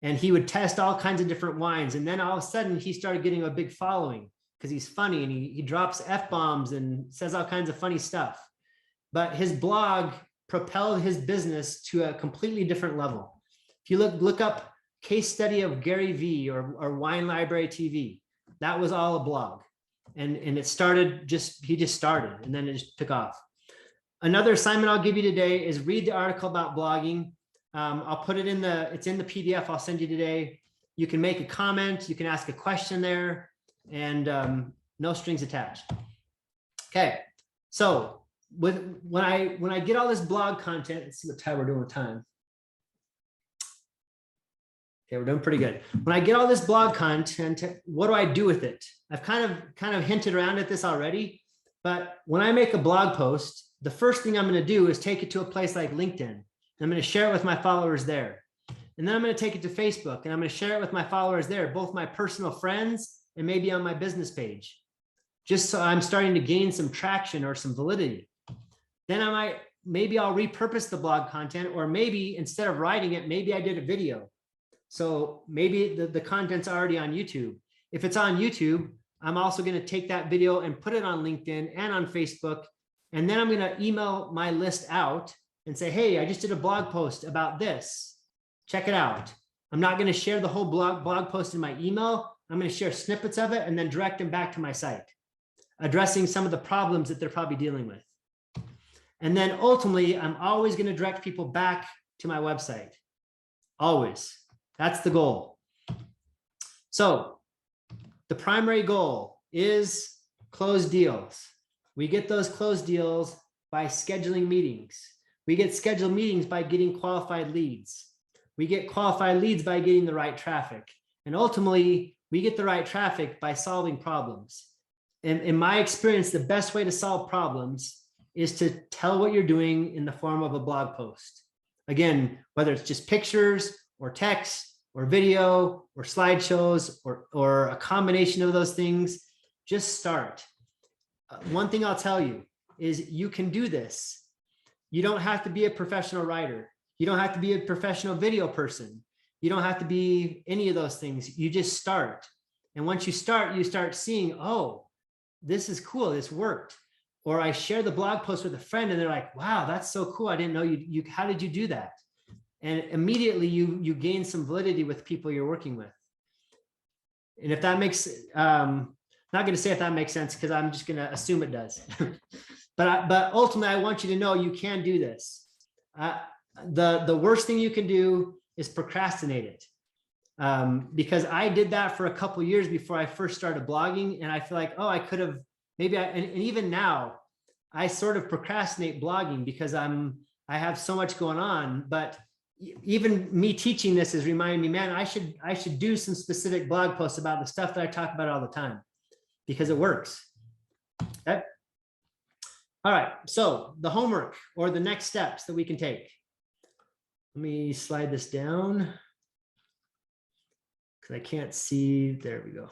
And he would test all kinds of different wines. And then all of a sudden he started getting a big following because he's funny and he drops F-bombs and says all kinds of funny stuff. But his blog propelled his business to a completely different level. If you look up case study of Gary V or Wine Library TV, that was all a blog. And it started he just started and then it just took off. Another assignment I'll give you today is read the article about blogging. I'll put it it's in the PDF I'll send you today. You can make a comment, you can ask a question there, and no strings attached. Okay, so when I get all this blog content, let's see what time we're doing with time. Okay, we're doing pretty good. When I get all this blog content, what do I do with it? I've kind of hinted around at this already, but when I make a blog post, the first thing I'm going to do is take it to a place like LinkedIn. I'm going to share it with my followers there. And then I'm going to take it to Facebook and I'm going to share it with my followers there, both my personal friends and maybe on my business page, just so I'm starting to gain some traction or some validity. Then maybe I'll repurpose the blog content, or maybe instead of writing it, maybe I did a video. So maybe the content's already on YouTube. If it's on YouTube, I'm also going to take that video and put it on LinkedIn and on Facebook. And then I'm going to email my list out and say, hey, I just did a blog post about this. Check it out. I'm not going to share the whole blog post in my email. I'm going to share snippets of it and then direct them back to my site, addressing some of the problems that they're probably dealing with. And then ultimately, I'm always going to direct people back to my website. Always. That's the goal. So the primary goal is close deals. We get those closed deals by scheduling meetings. We get scheduled meetings by getting qualified leads. We get qualified leads by getting the right traffic. And ultimately, we get the right traffic by solving problems. And in my experience, the best way to solve problems is to tell what you're doing in the form of a blog post. Again, whether it's just pictures or text or video or slideshows or a combination of those things, just start. One thing I'll tell you is you can do this. You don't have to be a professional writer. You don't have to be a professional video person. You don't have to be any of those things. You just start. And once you start seeing, oh, this is cool, this worked. Or I share the blog post with a friend and they're like, wow, that's so cool. I didn't know you how did you do that? And immediately you gain some validity with people you're working with. And if that makes, I'm not going to say if that makes sense because I'm just going to assume it does. But ultimately, I want you to know you can do this. The worst thing you can do is procrastinate it. Because I did that for a couple of years before I first started blogging. And I feel like, oh, I could have, and even now, I sort of procrastinate blogging because I have so much going on, but even me teaching this is reminding me, man, I should do some specific blog posts about the stuff that I talk about all the time because it works. Okay. All right, so the homework or the next steps that we can take. Let me slide this down because I can't see. There we go.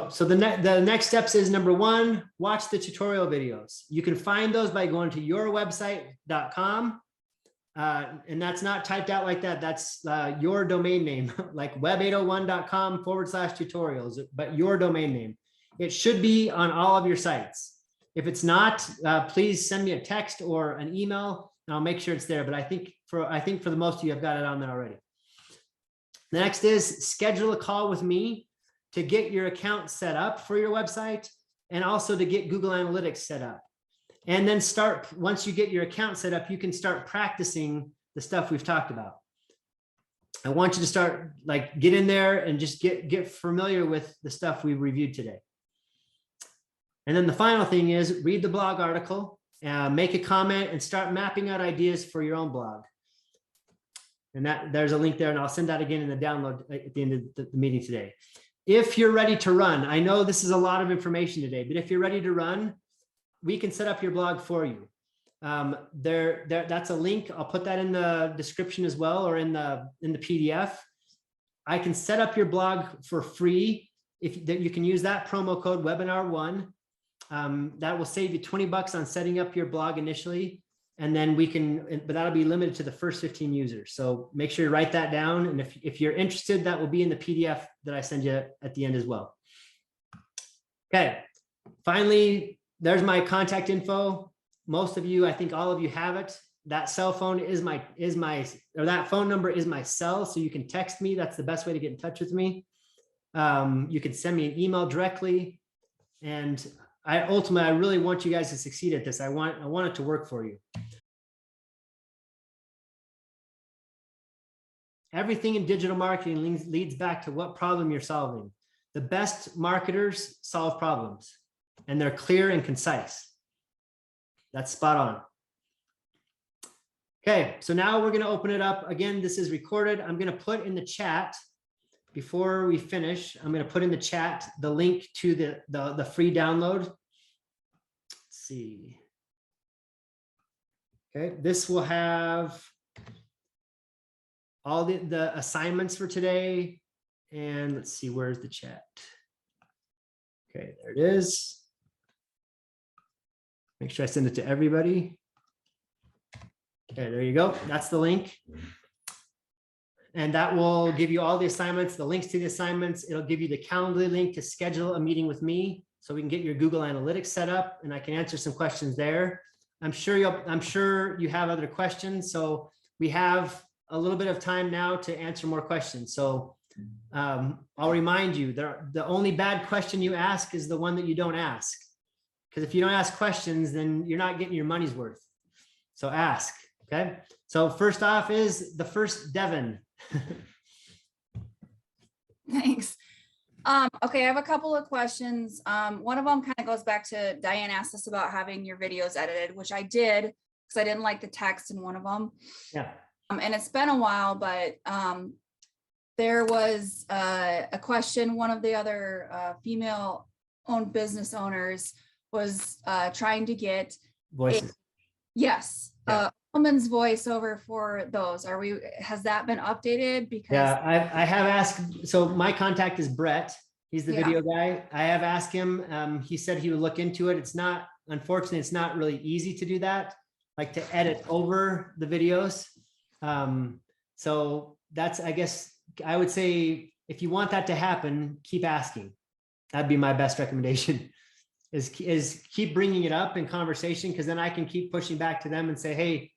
So the next steps is number one, watch the tutorial videos. You can find those by going to yourwebsite.com. And that's not typed out like that. That's your domain name, like web801.com/tutorials, but your domain name. It should be on all of your sites. If it's not, please send me a text or an email and I'll make sure it's there. But I think for the most of you, I've got it on there already. The next is schedule a call with me to get your account set up for your website and also to get Google Analytics set up. And then once you get your account set up, you can start practicing the stuff we've talked about. I want you to start get in there and just get familiar with the stuff we reviewed today. And then the final thing is read the blog article, make a comment and start mapping out ideas for your own blog. And there's a link there and I'll send that again in the download at the end of the meeting today. If you're ready to run, I know this is a lot of information today, but if you're ready to run, we can set up your blog for you. That's a link. I'll put that in the description as well, or in the PDF. I can set up your blog for free. You can use that promo code webinar1. That will save you $20 on setting up your blog initially. And then but that'll be limited to the first 15 users. So make sure you write that down. And if you're interested, that will be in the PDF that I send you at the end as well. Okay, finally, there's my contact info. Most of you, I think all of you have it. That cell phone or that phone number is my cell. So you can text me. That's the best way to get in touch with me. You can send me an email directly. And I really want you guys to succeed at this. I want it to work for you. Everything in digital marketing leads back to what problem you're solving. The best marketers solve problems and they're clear and concise. That's spot on. Okay, so now we're going to open it up. Again, this is recorded. I'm going to put in the chat before we finish. I'm going to put in the chat the link to the free download. Let's see. Okay, this will have all the assignments for today. And let's see, where's the chat? Okay, there it is. Make sure I send it to everybody. Okay, there you go. That's the link. And that will give you all the assignments, the links to the assignments. It'll give you the Calendly link to schedule a meeting with me so we can get your Google Analytics set up and I can answer some questions there. I'm sure you have other questions. So we have a little bit of time now to answer more questions. So I'll remind you, the only bad question you ask is the one that you don't ask. Because if you don't ask questions, then you're not getting your money's worth. So ask, okay? So first off is the first Devin. Thanks. Okay, I have a couple of questions. One of them kind of goes back to Diane asked us about having your videos edited, which I did because I didn't like the text in one of them. Yeah. And it's been a while, but there was a question. One of the other female-owned business owners was trying to get Voices. Yes, Yeah. Woman's voiceover for those. Has that been updated? Because Yeah, I have asked. So my contact is Brett. He's the video guy. I have asked him. He said he would look into it. Unfortunately, it's not really easy to do that, like to edit over the videos. So that's, I guess, I would say, if you want that to happen, keep asking. That'd be my best recommendation. Is keep bringing it up in conversation, because then I can keep pushing back to them and say, hey,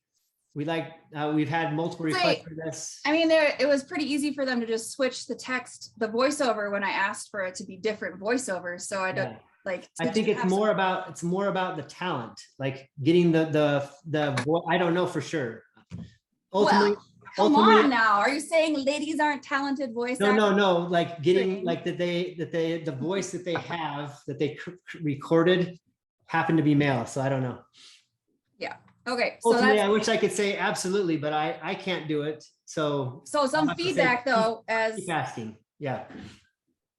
we've had multiple requests for this. I mean, it was pretty easy for them to just switch the voiceover when I asked for it to be different voiceovers. So I don't like. I think it's more about the talent, like getting the I don't know for sure. Ultimately, come on now. Are you saying ladies aren't talented voice actors? No. Like getting like the voice that they have that they recorded happened to be male. So I don't know. Okay, so Ultimately, I that's, wish I could say absolutely, but I can't do it. So so I'll some have to say feedback though, as keep asking. Yeah.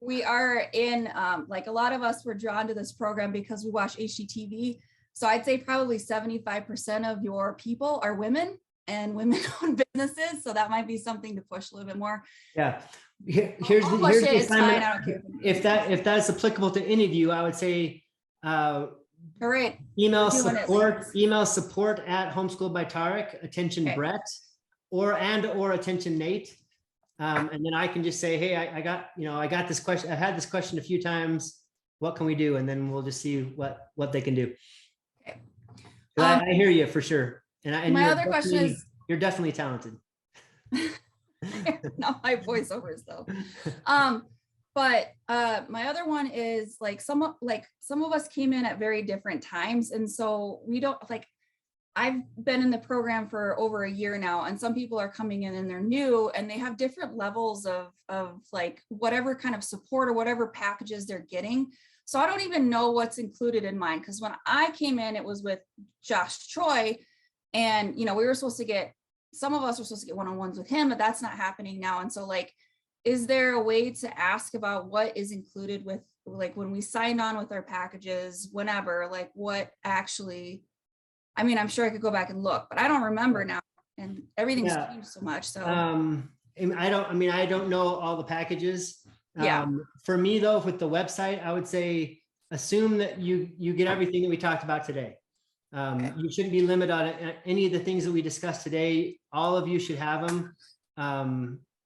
we are in, like a lot of us were drawn to this program because we watch HGTV. So I'd say probably 75% of your people are women and women-owned businesses. So that might be something to push a little bit more. Yeah. Here's I'll the, push here's it, the it's fine, assignment. I don't care. If that's applicable to any of you, I would say, All right, email We're doing it, support, ladies. email support at Homeschooled by Tarek, attention Okay. Brett, or attention Nate. And then I can just say, hey, I got this question. I've had this question a few times. What can we do? And then we'll just see what they can do. Okay. 'Cause I hear you for sure. And my you're other question definitely- is, you're definitely talented. not my voiceovers though. But my other one is like some of us came in at very different times. And so we don't like, I've been in the program for over a year now, and some people are coming in and they're new and they have different levels of like whatever kind of support or whatever packages they're getting. So I don't even know what's included in mine. Because when I came in, it was with Josh Troy, and we were supposed to get, some of us were supposed to get one-on-ones with him, but that's not happening now. And so like, is there a way to ask about what is included with, like, when we signed on with our packages, whenever, like what actually, I mean, I'm sure I could go back and look, but I don't remember now, and everything's Yeah. changed so much. So And I don't know all the packages. Yeah. For me though, with the website, I would say, assume that you get everything that we talked about today. Okay. You shouldn't be limited on any of the things that we discussed today. All of you should have them.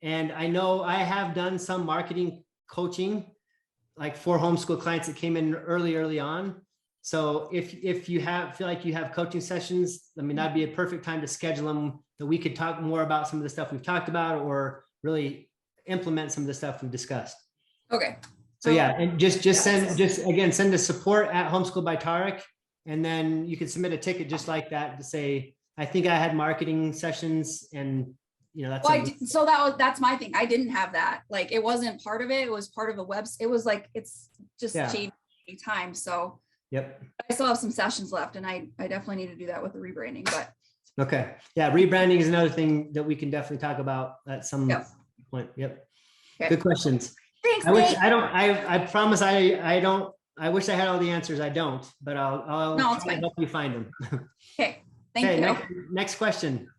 And I know I have done some marketing coaching, like for homeschool clients that came in early on. So if you feel like you have coaching sessions, I mean, that'd be a perfect time to schedule them, that we could talk more about some of the stuff we've talked about, or really implement some of the stuff we've discussed. okay. So yeah, and just send to support at Homeschooled by Tarek, and then you can submit a ticket just like that to say, I think I had marketing sessions, and that's Well, so that's my thing. I didn't have that. Like, it wasn't part of it. It was part of a website. It was like, it's just Yeah. changed every time. So Yep. I still have some sessions left, and I definitely need to do that with the rebranding, but Okay. Yeah. Rebranding is another thing that we can definitely talk about at some Yep. point. Yep. Okay. Good questions. thanks, I wish Nate. I promise I don't, I wish I had all the answers. I don't, but I'll No, it's try to fine. help you find them. Okay, thank Okay, you. next question.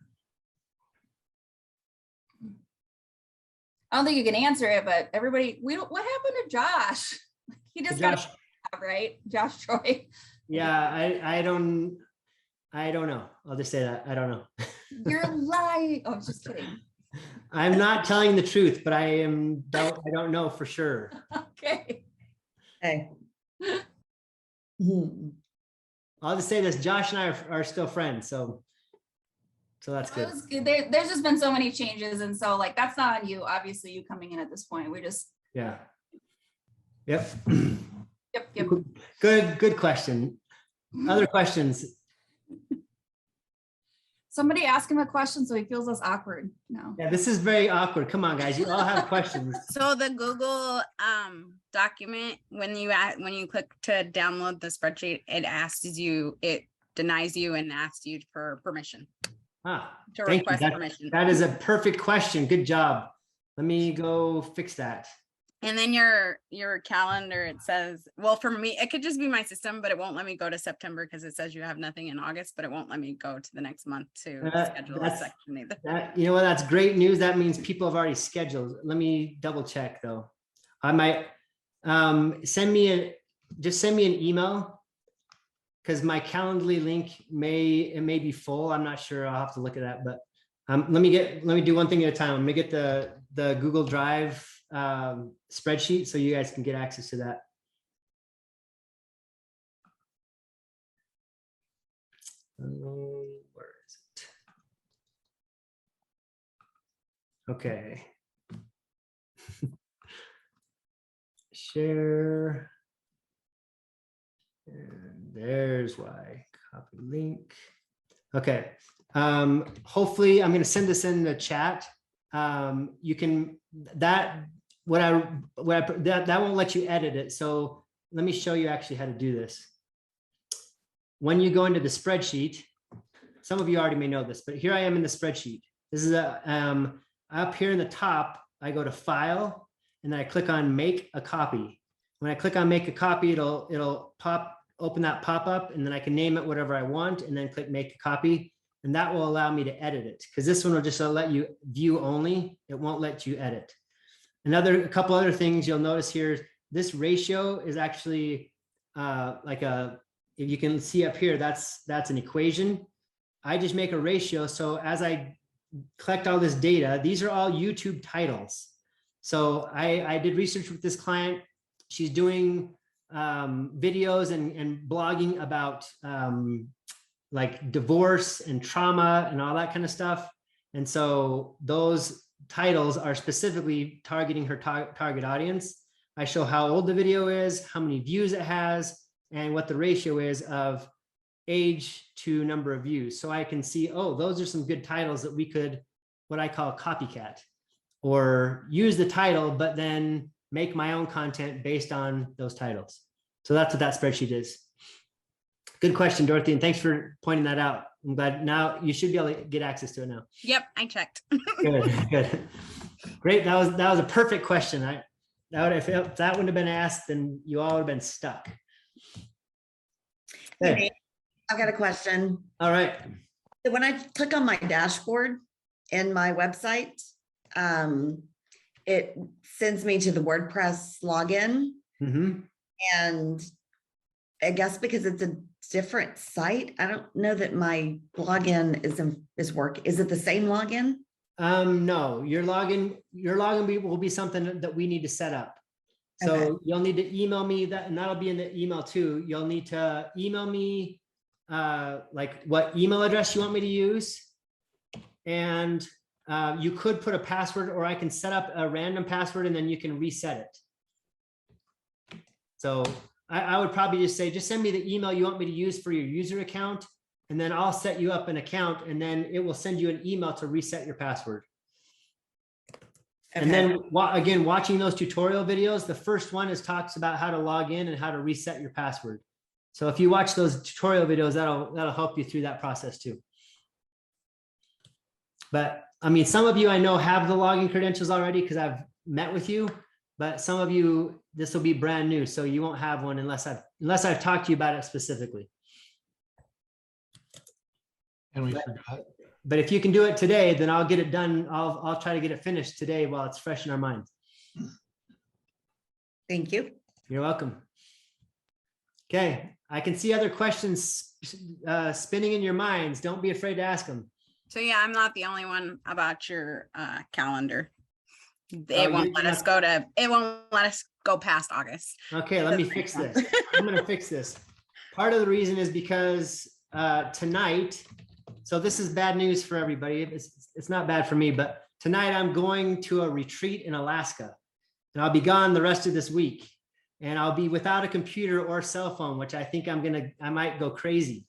I don't think you can answer it, but everybody, what happened to Josh? He just got a Josh, job, right? Josh Troy. yeah, I don't know. I'll just say that. I don't know. You're lying. Oh, I'm just kidding. I'm not telling the truth, but I don't know for sure. Okay. Okay. I'll just say this, Josh and I are still friends, so that's It good. was good. There's just been so many changes. And so like, that's not on you. Obviously you coming in at this point, we just, Yeah. Yep. yep. Good question. Other questions? Somebody ask him a question so he feels less awkward. No. Yeah, this is very awkward. Come on, guys. You all have questions. So the Google document, when you click to download the spreadsheet, it denies you and asks you for permission, Ah, to thank you. request permission. That is a perfect question. Good job. Let me go fix that. And then your calendar, it says, well, for me, it could just be my system, but it won't let me go to September because it says you have nothing in August, but it won't let me go to the next month to schedule a that's- section either. You know what? That's great news. That means people have already scheduled. Let me double check though. I might send me an email, because my Calendly link may be full. I'm not sure. I'll have to look at that, but let me do one thing at a time. I'm gonna get the Google Drive spreadsheet so you guys can get access to that. Where is it? Okay. Share. And there's why. Copy link. Okay. Hopefully I'm going to send this in the chat. You can, that won't let you edit it. So let me show you actually how to do this. When you go into the spreadsheet, some of you already may know this, but here I am in the spreadsheet. This is up here in the top, I go to file and then I click on make a copy. When I click on make a copy, it'll open that pop-up, and then I can name it whatever I want and then click make a copy. And that will allow me to edit it, because this one will just let you view only. It won't let you edit. A couple other things you'll notice here, this ratio is actually if you can see up here, that's an equation. I just make a ratio. So as I collect all this data, these are all YouTube titles. So I did research with this client. She's doing videos and blogging about like divorce and trauma and all that kind of stuff. And so those titles are specifically targeting her target audience. I show how old the video is, how many views it has, and what the ratio is of age to number of views. So I can see, oh, those are some good titles that we could, what I call copycat, or use the title, but then make my own content based on those titles. So that's what that spreadsheet is. Good question, Dorothy, and thanks for pointing that out. I'm glad now you should be able to get access to it now. Yep, I checked. Good. Great. That was a perfect question. If that wouldn't have been asked, then you all would have been stuck. Okay. I've got a question. All right. So when I click on my dashboard in my website, it sends me to the WordPress login. Mm-hmm. And I guess because it's a different site, I don't know that my login is work. Is it the same login? No, your login will be something that we need to set up. So Okay. you'll need to email me that, and that'll be in the email too. You'll need to email me like what email address you want me to use. And you could put a password, or I can set up a random password and then you can reset it. So I would probably just say, just send me the email you want me to use for your user account, and then I'll set you up an account, and then it will send you an email to reset your password. And then again, watching those tutorial videos, the first one talks about how to log in and how to reset your password. So if you watch those tutorial videos, that'll help you through that process too. But I mean, some of you I know have the login credentials already because I've met with you, but some of you, this will be brand new. So you won't have one unless I've talked to you about it specifically. And we forgot. But if you can do it today, then I'll get it done. I'll try to get it finished today while it's fresh in our minds. Thank you. You're welcome. Okay, I can see other questions spinning in your minds. Don't be afraid to ask them. So yeah, I'm not the only one about your calendar. Oh, It won't let us go past August. Okay, let me fix this. I'm going to fix this. Part of the reason is because tonight, so this is bad news for everybody. It's not bad for me, but tonight I'm going to a retreat in Alaska, and I'll be gone the rest of this week, and I'll be without a computer or cell phone, which I think I might go crazy.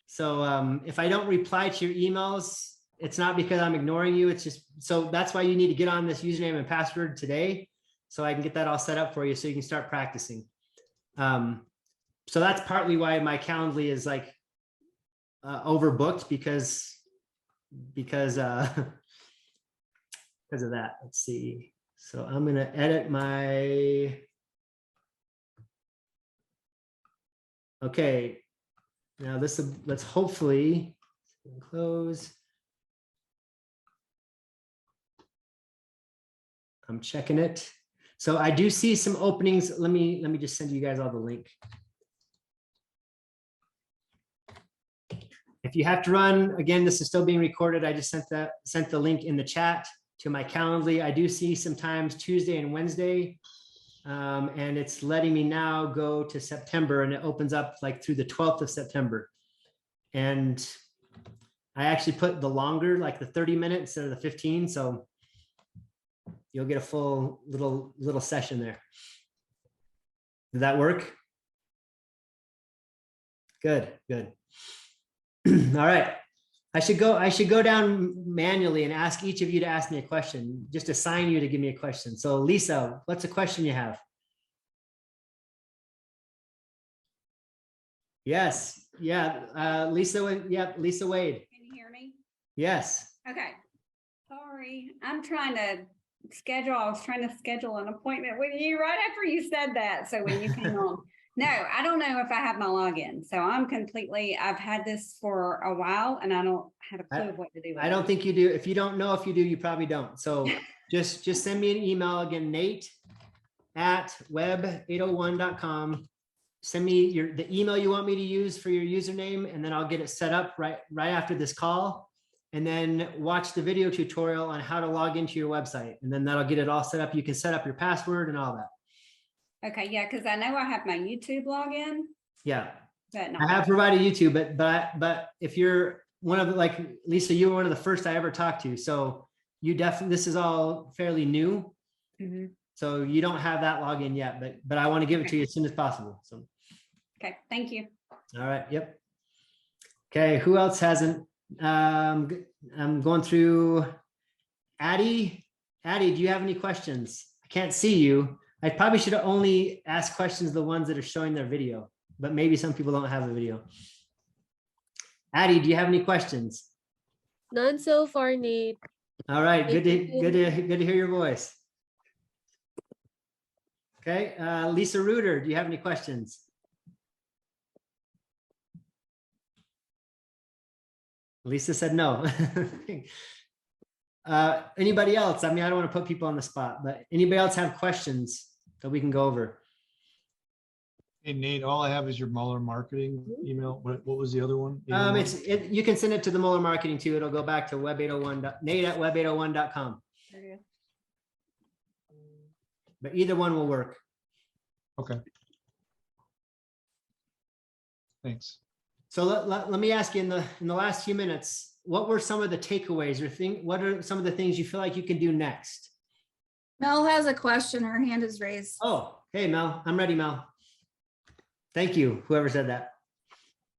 So if I don't reply to your emails, it's not because I'm ignoring you. It's just, so that's why you need to get on this username and password today, so I can get that all set up for you so you can start practicing. So that's partly why my Calendly is like overbooked because of that. Let's see. So I'm going to edit my, okay. Now let's hopefully close. I'm checking it. So I do see some openings. Let me just send you guys all the link. If you have to run, again, this is still being recorded. I just sent the link in the chat to my Calendly. I do see sometimes Tuesday and Wednesday, and it's letting me now go to September, and it opens up like through the 12th of September. And I actually put the longer, like the 30 minutes instead of the 15. So you'll get a full little session there. Did that work? Good. All right. I should go down manually and ask each of you to ask me a question, just assign you to give me a question. So Lisa, what's a question you have? Yes. Yeah. Lisa. Yeah. Lisa Wade. Yes. Okay. Sorry, I was trying to schedule an appointment with you right after you said that. So when you came on, no, I don't know if I have my login. So I've had this for a while and I don't have a clue of what to do with I don't think you do. If you don't know if you do, you probably don't. So just send me an email again, Nate@web801.com. Send me the email you want me to use for your username, and then I'll get it set up right after this call. And then watch the video tutorial on how to log into your website. And then that'll get it all set up. You can set up your password and all that. Okay, yeah, because I know I have my YouTube login, Yeah. but I have provided YouTube, but if you're one of the, like Lisa, you were one of the first I ever talked to. So you definitely, this is all fairly new. Mhm. So you don't have that login yet, but I want to give it to you as soon as possible. So, Okay, thank you. all right. Yep. Okay. Who else hasn't? I'm going through Addie. Addie, do you have any questions? I can't see you. I probably should have only asked questions the ones that are showing their video, but maybe some people don't have a video. Addie, do you have any questions? None so far, Nate. All right, good Thank you. to hear your voice. Okay, Lisa Reuter, do you have any questions? Lisa said no. Anybody else? I mean, I don't want to put people on the spot, but anybody else have questions that we can go over? Hey, Nate, all I have is your Mueller marketing email. What was the other one? You can send it to the Mueller marketing too. It'll go back to web801, Nate@web801.com. But either one will work. Okay. Thanks. So let me ask you in the last few minutes, what were some of the takeaways or what are some of the things you feel like you can do next? Mel has a question. Her hand is raised. Oh, hey, Mel, I'm ready, Mel. Thank you, whoever said that.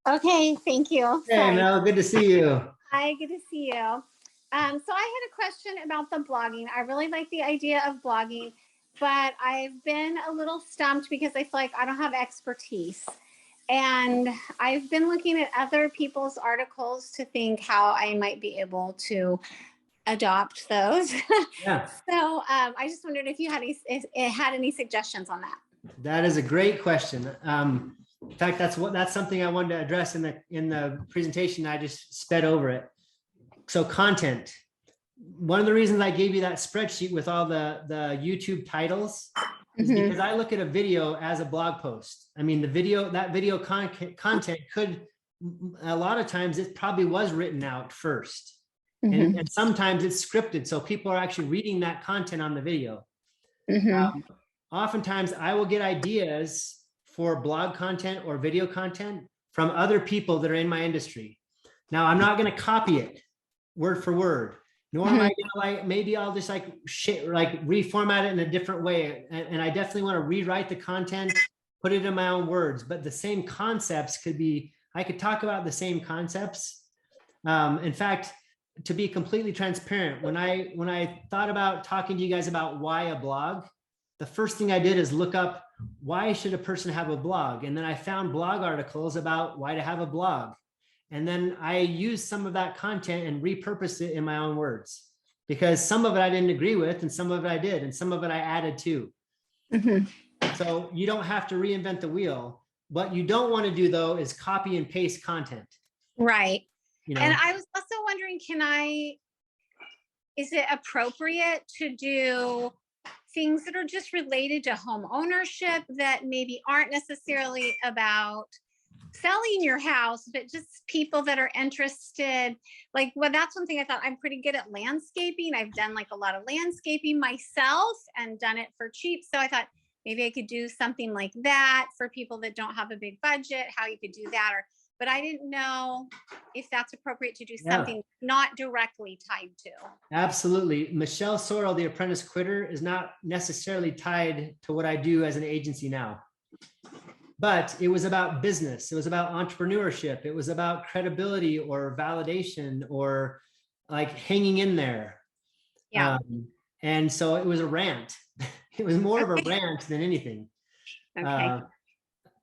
Okay, thank you. Hey, Sorry. Mel, good to see you. Hi, good to see you. So I had a question about the blogging. I really like the idea of blogging, but I've been a little stumped because I feel like I don't have expertise. And I've been looking at other people's articles to think how I might be able to adopt those. Yeah. So I just wondered if you had any suggestions on that. That is a great question. In fact, that's something I wanted to address in the presentation. I just sped over it. So content. One of the reasons I gave you that spreadsheet with all the YouTube titles is because I look at a video as a blog post. I mean, that video content could, a lot of times it probably was written out first. And sometimes it's scripted. So people are actually reading that content on the video. Oftentimes I will get ideas for blog content or video content from other people that are in my industry. Now, I'm not going to copy it word for word, nor am I gonna maybe I'll just reformat it in a different way. And I definitely want to rewrite the content, put it in my own words, but the same concepts I could talk about the same concepts. In fact, to be completely transparent, when I thought about talking to you guys about why a blog, the first thing I did is look up why should a person have a blog? And then I found blog articles about why to have a blog. And then I used some of that content and repurposed it in my own words, because some of it I didn't agree with and some of it I did, and some of it I added to. So you don't have to reinvent the wheel. What you don't want to do though is copy and paste content. Right. You know? And I was also wondering, is it appropriate to do things that are just related to home ownership that maybe aren't necessarily about selling your house, but just people that are interested? That's one thing I thought. I'm pretty good at landscaping. I've done a lot of landscaping myself and done it for cheap. So I thought maybe I could do something like that for people that don't have a big budget, how you could do that. But I didn't know if that's appropriate to do something not directly tied to. Absolutely. Michelle Sorrell, the apprentice quitter, is not necessarily tied to what I do as an agency now. But it was about business. It was about entrepreneurship. It was about credibility or validation or hanging in there. Yeah. And so it was a rant. It was more of a rant than anything. Okay.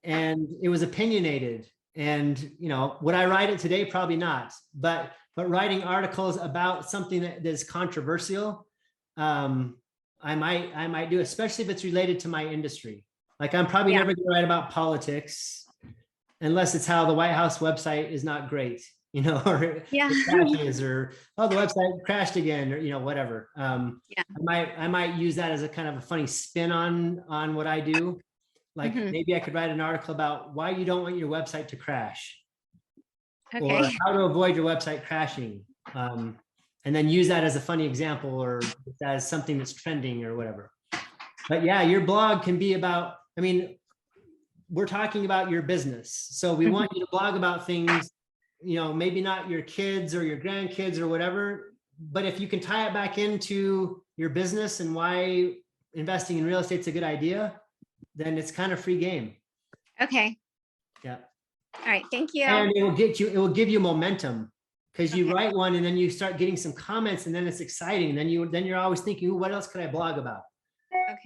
And it was opinionated. And, you know, would I write it today? Probably not. But writing articles about something that is controversial, I might do, especially if it's related to my industry. Like I'm probably Yeah. never going to write about politics unless it's how the White House website is not great, you know, or Yeah. it crashes, or oh, the website crashed again, or you know, whatever. Yeah. I might use that as a kind of a funny spin on what I do. Like Mhm. maybe I could write an article about why you don't want your website to crash, or Okay. how to avoid your website crashing. And then use that as a funny example, or as something that's trending or whatever. But yeah, your blog can be about, I mean, we're talking about your business. So we want you to blog about things, you know, maybe not your kids or your grandkids or whatever, but if you can tie it back into your business and why investing in real estate's a good idea, then it's kind of free game. Okay. Yeah. All right. Thank you. And it will give you momentum, because you Okay. write one and then you start getting some comments, and then it's exciting. And then you're always thinking, "Ooh, what else could I blog about?" Or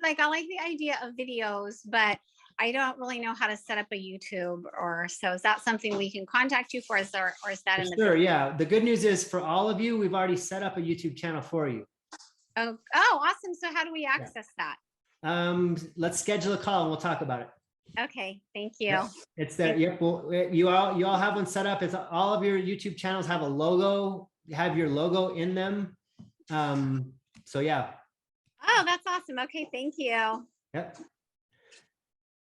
like I like the idea of videos, but I don't really know how to set up a YouTube, or so is that something we can contact you for? Is there, or is that in the Sure, yeah. The good news is for all of you, we've already set up a YouTube channel for you. Oh, awesome. So how do we access that? Let's schedule a call and we'll talk about it. Okay, thank you. Yeah, it's there. Yep. Well, you all have one set up. It's all of your YouTube channels have a logo, have your logo in them. So yeah. Oh, that's awesome. Okay, thank you. Yep.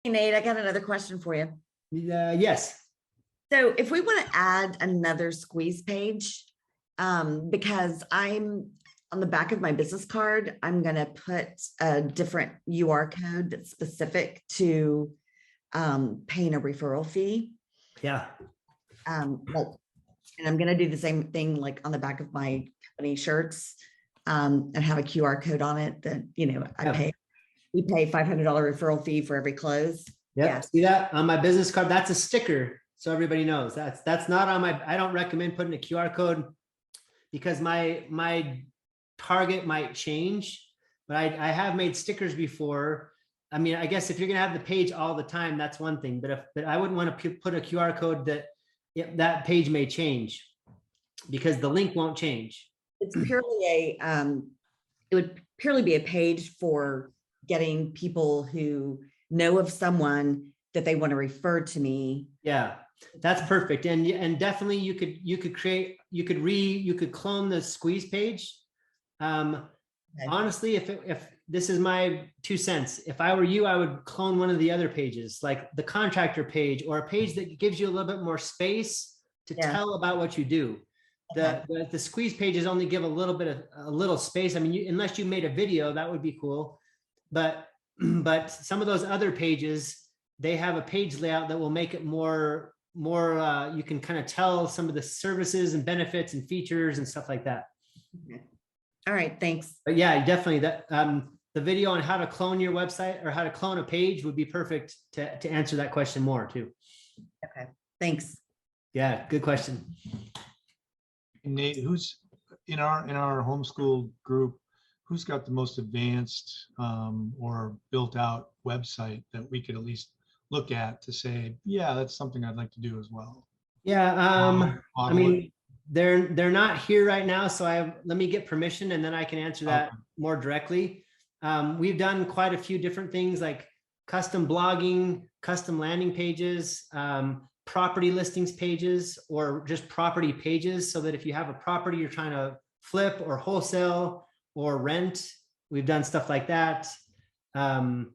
Hey, Nate, I got another question for you. Yes. So if we want to add another squeeze page, because I'm on the back of my business card, I'm going to put a different UR code that's specific to paying a referral fee. Yeah. And I'm going to do the same thing like on the back of my company shirts, and have a QR code on it that, you know, we pay $500 referral fee for every close. Yep. Yeah. See that on my business card? That's a sticker. So everybody knows that's not on my, I don't recommend putting a QR code because my target might change, but I have made stickers before. I mean, I guess if you're going to have the page all the time, that's one thing, but I wouldn't want to put a QR code that page may change because the link won't change. It's purely it would purely be a page for getting people who know of someone that they want to refer to me. Yeah, that's perfect. And definitely you could clone the squeeze page. Honestly, if this is my 2 cents, if I were you, I would clone one of the other pages, like the contractor page, or a page that gives you a little bit more space to tell about what you do. The squeeze pages only give a little space. I mean, unless you made a video, that would be cool. But some of those other pages, they have a page layout that will make it more you can kind of tell some of the services and benefits and features and stuff like that. Okay. All right, thanks. But yeah, definitely that the video on how to clone your website or how to clone a page would be perfect to answer that question more too. Okay, thanks. Yeah, good question. Nate, who's in our homeschool group, who's got the most advanced or built out website that we could at least look at to say, yeah, that's something I'd like to do as well? Yeah, I mean, they're not here right now, so let me get permission and then I can answer that more directly. We've done quite a few different things like custom blogging, custom landing pages, property listings pages, or just property pages, so that if you have a property you're trying to flip or wholesale or rent, we've done stuff like that. I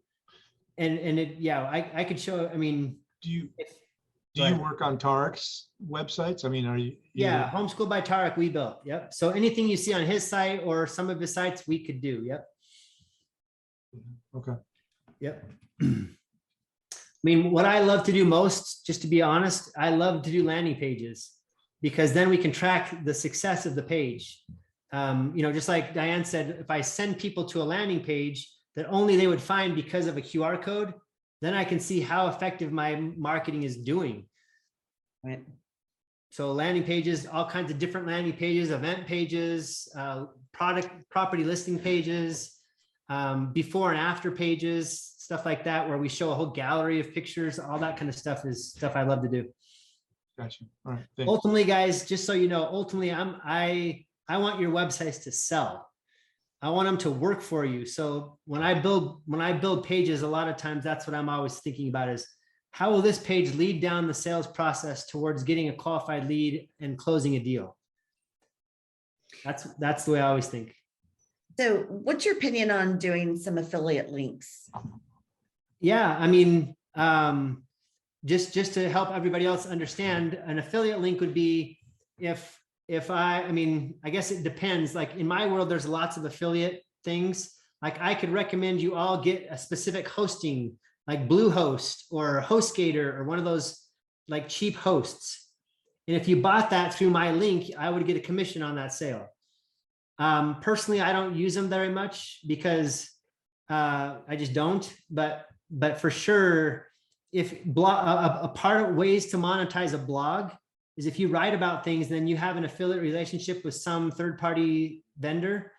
could show, I mean, do you work on Tarek's websites? I mean, are you? Yeah, Homeschool by Tarek we built. Yep. So anything you see on his site or some of his sites, we could do. Yep. Okay. Yep. I mean, what I love to do most, just to be honest, I love to do landing pages because then we can track the success of the page. Just like Diane said, if I send people to a landing page that only they would find because of a QR code, then I can see how effective my marketing is doing. Right. So landing pages, all kinds of different landing pages, event pages, property listing pages, before and after pages, stuff like that, where we show a whole gallery of pictures, all that kind of stuff is stuff I love to do. Gotcha. All right. Thanks. Ultimately, guys, just so you know, ultimately, I want your websites to sell. I want them to work for you. So when I build pages, a lot of times that's what I'm always thinking about is how will this page lead down the sales process towards getting a qualified lead and closing a deal? That's the way I always think. So what's your opinion on doing some affiliate links? Yeah, I mean, just to help everybody else understand, an affiliate link would be if I mean, I guess it depends. Like in my world, there's lots of affiliate things. Like I could recommend you all get a specific hosting, like Bluehost or HostGator or one of those like cheap hosts. And if you bought that through my link, I would get a commission on that sale. Personally, I don't use them very much because I just don't. But for sure, if a part of ways to monetize a blog is if you write about things, then you have an affiliate relationship with some third-party vendor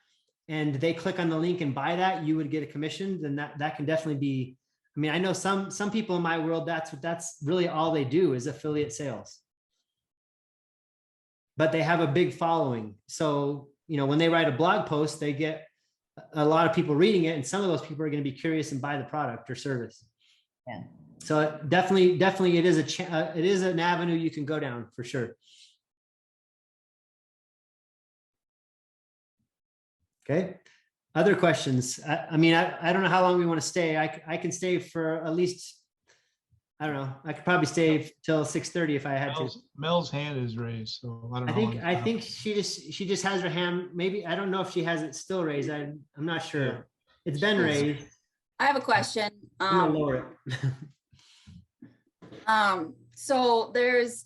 and they click on the link and buy that, you would get a commission. Then that can definitely be, I mean, I know some people in my world, that's really all they do is affiliate sales. But they have a big following. So, you know, when they write a blog post, they get a lot of people reading it, and some of those people are going to be curious and buy the product or service. Yeah. So definitely it is an avenue you can go down for sure. Okay. Other questions? I mean, I don't know how long we want to stay. I can stay for at least, I don't know. I could probably stay till 6:30 if I had to. Mel's hand is raised, so I don't know. I think she just has her hand. Maybe I don't know if she has it still raised. I'm not sure. Yeah. It's been raised. I have a question. I'm gonna lower it. So there's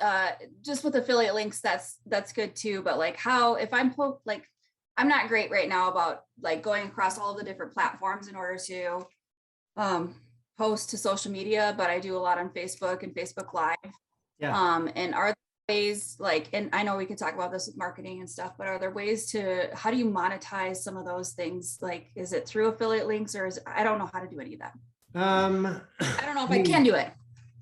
just with affiliate links, that's good too. But like how, if I'm I'm not great right now about like going across all of the different platforms in order to post to social media, but I do a lot on Facebook and Facebook Live. Yeah. And are there ways like, and I know we could talk about this with marketing and stuff, but are there ways how do you monetize some of those things? Like, is it through affiliate links or I don't know how to do any of that. I don't know if I can do it.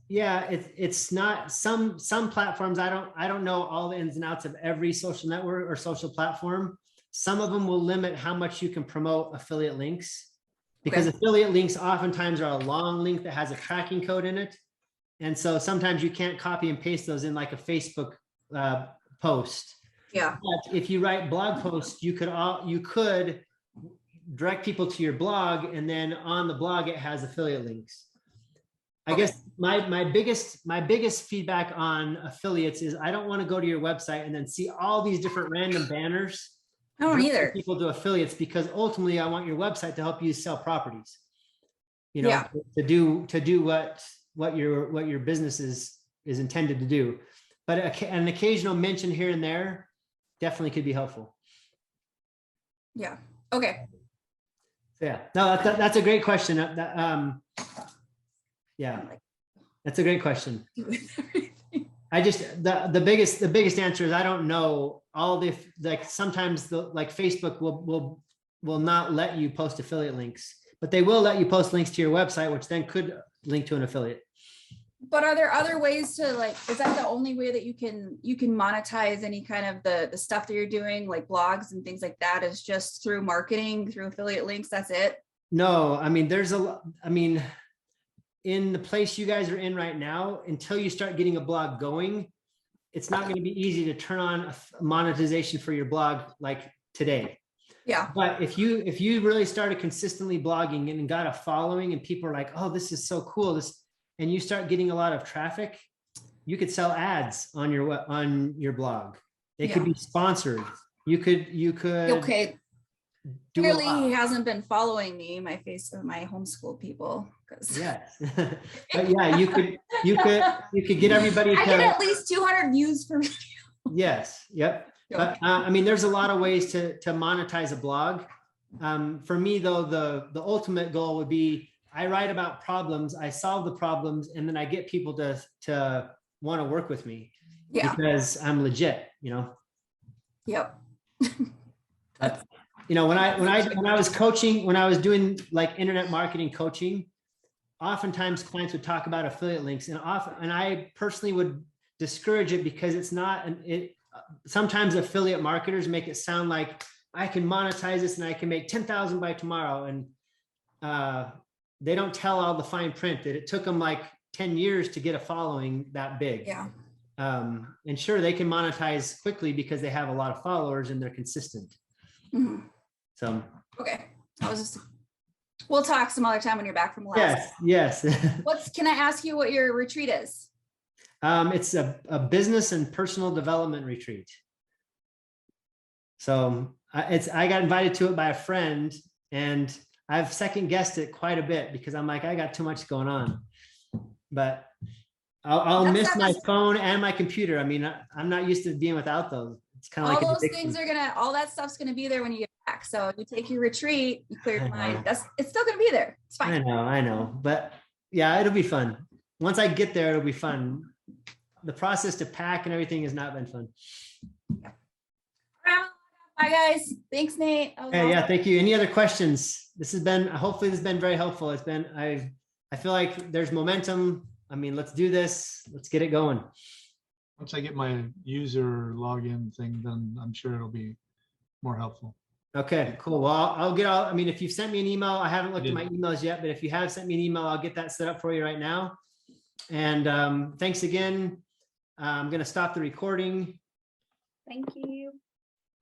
Yeah, it's not some platforms. I don't know all the ins and outs of every social network or social platform. Some of them will limit how much you can promote affiliate links because affiliate links oftentimes are a long link that has a tracking code in it. And so sometimes you can't copy and paste those in like a Facebook post. Yeah. But if you write blog posts, you could direct people to your blog, and then on the blog it has affiliate links. I guess my biggest feedback on affiliates is I don't want to go to your website and then see all these different random banners. I don't either. People do affiliates because ultimately I want your website to help you sell properties. You know, Yeah. to do what your business is intended to do. But an occasional mention here and there definitely could be helpful. Yeah. Okay. So yeah, no, that's a great question. Yeah, that's a great question. I just, the biggest answer is I don't know all the, like sometimes like Facebook will not let you post affiliate links, but they will let you post links to your website, which then could link to an affiliate. But are there other ways to like, is that the only way that you can monetize any kind of the stuff that you're doing, like blogs and things like that, is just through marketing, through affiliate links? That's it? No, I mean, in the place you guys are in right now, until you start getting a blog going, it's not going to be easy to turn on a monetization for your blog like today. Yeah. But if you really started consistently blogging and got a following and people are like, oh, this is so cool, and you start getting a lot of traffic, you could sell ads on your blog. They could be sponsored. You could. Okay. Clearly he hasn't been following me, my homeschool people. Yes. But yeah, you could get everybody to. I get at least 200 views per video. Yes. Yep. But I mean, there's a lot of ways to monetize a blog. For me though, the ultimate goal would be I write about problems, I solve the problems, and then I get people to want to work with me. Yeah. Because I'm legit, you know. Yep. You know, when I was coaching, when I was doing like internet marketing coaching, oftentimes clients would talk about affiliate links, and I personally would discourage it because it's not, sometimes affiliate marketers make it sound like I can monetize this and I can make 10,000 by tomorrow. And they don't tell all the fine print that it took them like 10 years to get a following that big. Yeah. And sure, they can monetize quickly because they have a lot of followers and they're consistent. Mhm. So, Okay. We'll talk some other time when you're back from last. yes. Can I ask you what your retreat is? It's a business and personal development retreat. So I got invited to it by a friend, and I've second guessed it quite a bit because I'm like, I got too much going on, but I'll That's miss not my necess- phone and my computer. I mean, I'm not used to being without those. It's kind of All like an those addiction. things all that stuff's gonna be there when you get back. So you take your retreat, you clear your I know. mind. It's still gonna be there. It's I fine. know, but yeah, it'll be fun. Once I get there, it'll be fun. The process to pack and everything has not been fun. Bye, guys. Thanks, Nate. That was Yeah, awesome. thank you. Any other questions? Hopefully this has been very helpful. I feel like there's momentum. I mean, let's do this. Let's get it going. Once I get my user login thing, then I'm sure it'll be more helpful. Okay, cool. Well, I'll get all, I mean, if you've sent me an email, I haven't looked at my did. emails yet, but if you have sent me an email, I'll get that set up for you right now. And thanks again. I'm going to stop the recording. Thank you.